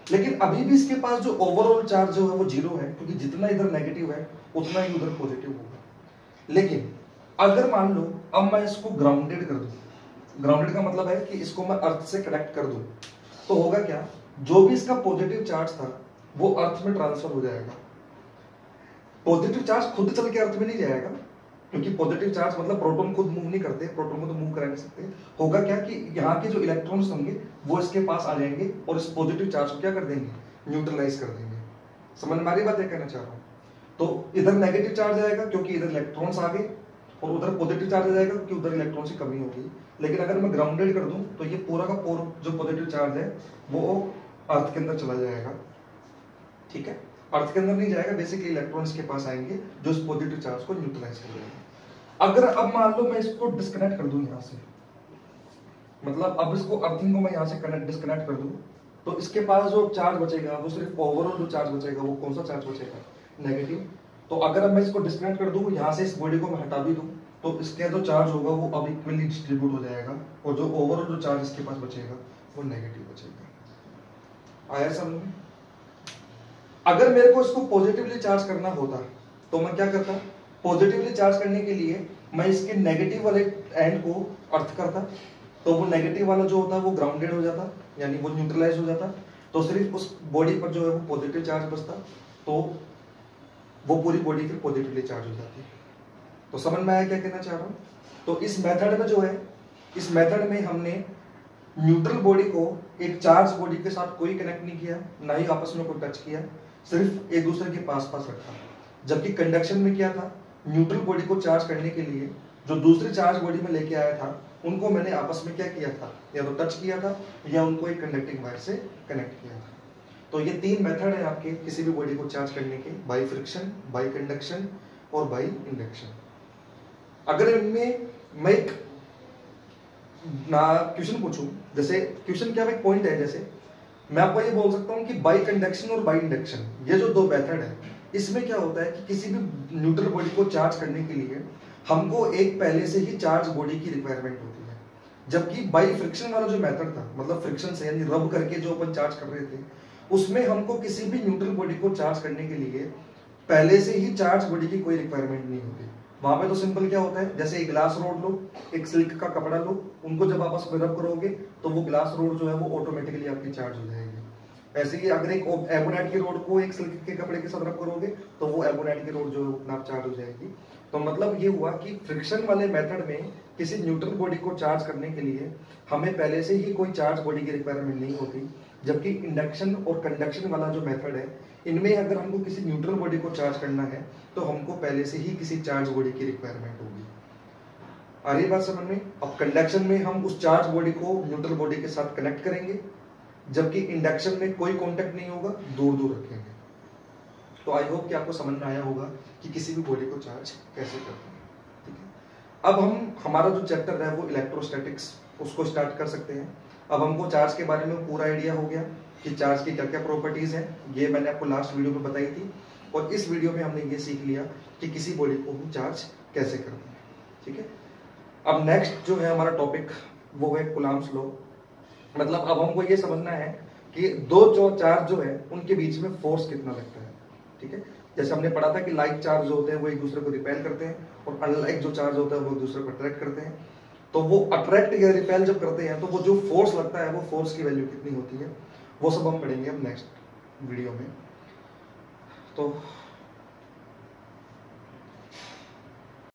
लेकिन अभी भी इसके पास जो ओवरऑल चार्ज जो है वो जीरो है, क्योंकि जितना इधर नेगेटिव है उतना ही उधर पॉजिटिव होगा। लेकिन अगर मान लो अब मैं इसको ग्राउंडेड कर दूं, ग्राउंडेड का मतलब है कि इसको मैं अर्थ से कनेक्ट कर दूं तो होगा क्या, जो भी इसका पॉजिटिव चार्ज था वो अर्थ में ट्रांसफर हो जाएगा। पॉजिटिव चार्ज खुद चल के अर्थ में नहीं जाएगा, क्योंकि पॉजिटिव चार्ज मतलब प्रोटॉन खुद मूव नहीं करते, प्रोटॉन को तो मूव करा नहीं सकते। होगा क्या कि यहाँ के जो इलेक्ट्रॉन्स होंगे वो इसके पास आ जाएंगे और इस पॉजिटिव चार्ज को क्या कर देंगे, न्यूट्रलाइज कर देंगे। समझ में आ रही बात है कहना चाह रहा हूँ। तो इधर नेगेटिव चार्ज आएगा क्योंकि इधर इलेक्ट्रॉन्स आ गए, और उधर पॉजिटिव चार्ज आ जाएगा क्योंकि उधर इलेक्ट्रॉन की कमी होगी। लेकिन अगर मैं ग्राउंडेड कर दूं तो ये पूरा का पूरा जो पॉजिटिव चार्ज है वो अर्थ के अंदर चला जाएगा। ठीक है, अर्थ के अंदर नहीं जाएगा, बेसिकली इलेक्ट्रॉन्स के पास आएंगे जो इस पॉजिटिव चार्ज को न्यूट्रलाइज कर देंगे। अगर अब मान लो मैं इसको डिस्कनेक्ट कर दूं यहाँ से, मतलब अब इसको अर्थिंग को मैं यहाँ से डिस्कनेक्ट कर दूं, तो इसके पास जो चार्ज बचेगा वो सिर्फ ओवरऑल जो चार्ज बचेगा वो कौन सा चार्ज बचेगा, नेगेटिव। तो अगर अब मैं इसको डिस्कनेक्ट कर दूं, यहाँ से इस बॉडी को मैं हटा भी दूं, तो इसके जो चार्ज होगा वो अब इक्वली डिस्ट्रीब्यूट हो जाएगा, और जो ओवरऑल जो चार्ज इसके पास बचेगा वो नेगेटिव बचेगा। आया समझ में? अगर मेरे को इसको पॉजिटिवली चार्ज करना होता तो मैं क्या करता, पॉजिटिवली चार्ज करने के लिए मैं इसके नेगेटिव वाले एंड को अर्थ करता, तो वो नेगेटिव वाला जो होता वो ग्राउंडेड हो जाता, यानी वो न्यूट्रलाइज हो जाता, तो सिर्फ उस बॉडी पर जो है वो पॉजिटिव चार्ज बचता, तो वो पूरी बॉडी फिर पॉजिटिवली चार्ज हो जाती है। तो समझ में आया क्या कहना चाह रहा हूँ? तो इस मेथड में जो है, इस मेथड में हमने न्यूट्रल बॉडी को एक चार्ज बॉडी के साथ कोई कनेक्ट नहीं किया, ना ही आपस में कोई टच किया, सिर्फ एक दूसरे के पास पास रखा। जबकि कंडक्शन में क्या था, न्यूट्रल बॉडी को चार्ज करने के लिए जो दूसरी चार्ज बॉडी में लेके आया था उनको मैंने आपस में क्या किया था, या तो टच किया था या उनको एक कंडक्टिंग वायर से कनेक्ट किया था। तो ये तीन मेथड है आपके किसी भी बॉडी को चार्ज करने के, बाई फ्रिक्शन, बाई कंडक्शन और बाई इंडक्शन। अगर इनमें मैं एक क्वेश्चन पूछूं, जैसे क्वेश्चन क्या एक पॉइंट है, जैसे मैं आपको ये बोल सकता हूं कि बाई कंडक्शन और बाई इंडक्शन ये जो दो मेथड है, इसमें क्या होता है कि किसी भी न्यूट्रल बॉडी को चार्ज करने के लिए हमको एक पहले से ही चार्ज बॉडी की रिक्वायरमेंट होती है। जबकि बाई फ्रिक्शन वाला जो मेथड था, मतलब फ्रिक्शन से यानी रब करके जो अपन चार्ज कर रहे थे, उसमें हमको किसी भी न्यूट्रल बॉडी को चार्ज करने के लिए पहले से ही चार्ज बॉडी की कोई रिक्वायरमेंट नहीं होती। वहां पे तो सिंपल क्या होता है, जैसे एक ग्लास रोड लो, एक सिल्क का कपड़ा लो, उनको जब आपस में रब करोगे तो वो ग्लास रोड जो है वो ऑटोमेटिकली आपकी चार्ज हो जाएगी। ऐसे ही अगर एक एबोनाइट की रोड को एक सिल्क के कपड़े के साथ रब करोगे तो वो एबोनाइट की रोड जो है अपना चार्ज हो जाएगी। तो मतलब ये हुआ कि फ्रिक्शन वाले मेथड में किसी न्यूट्रल बॉडी को चार्ज करने के लिए हमें पहले से ही कोई चार्ज बॉडी की रिक्वायरमेंट नहीं होती। जबकि इंडक्शन और कंडक्शन वाला जो मेथड है, इनमें अगर हमको किसी न्यूट्रल बॉडी को चार्ज करना है तो हमको पहले से ही किसी चार्ज बॉडी की रिक्वायरमेंट होगी। आ रही बात समझ में? अब कंडक्शन में हम उस चार्ज बॉडी को न्यूट्रल बॉडी के साथ कनेक्ट करेंगे, जबकि इंडक्शन में कोई कांटेक्ट नहीं होगा, दूर दूर रखेंगे। तो आई होप कि आपको समझ में आया होगा कि किसी भी बॉडी को चार्ज कैसे करते हैं। ठीक है, अब हम हमारा जो चैप्टर है वो इलेक्ट्रोस्टैटिक्स, उसको स्टार्ट कर सकते हैं। अब हमको चार्ज के बारे में पूरा आइडिया हो गया कि चार्ज की क्या क्या प्रॉपर्टीज हैं, ये मैंने आपको लास्ट वीडियो में बताई थी, और इस वीडियो में हमने ये सीख लिया कि किसी बॉडी को हम चार्ज कैसे करते हैं। ठीक है, अब नेक्स्ट जो है हमारा टॉपिक वो है कूलम्ब्स लॉ। मतलब अब हमको ये समझना है कि दो जो चार्ज जो है उनके बीच में फोर्स कितना लगता है। ठीक है, जैसे हमने पढ़ा था कि लाइक चार्ज जो होते हैं वो एक दूसरे को रिपेल करते हैं, और अनलाइक जो चार्ज होता है वो एक दूसरे को अट्रैक्ट करते हैं। तो वो अट्रैक्ट या रिपेल जब करते हैं तो वो जो फोर्स लगता है वो फोर्स की वैल्यू कितनी होती है, वो सब हम पढ़ेंगे अब नेक्स्ट वीडियो में। तो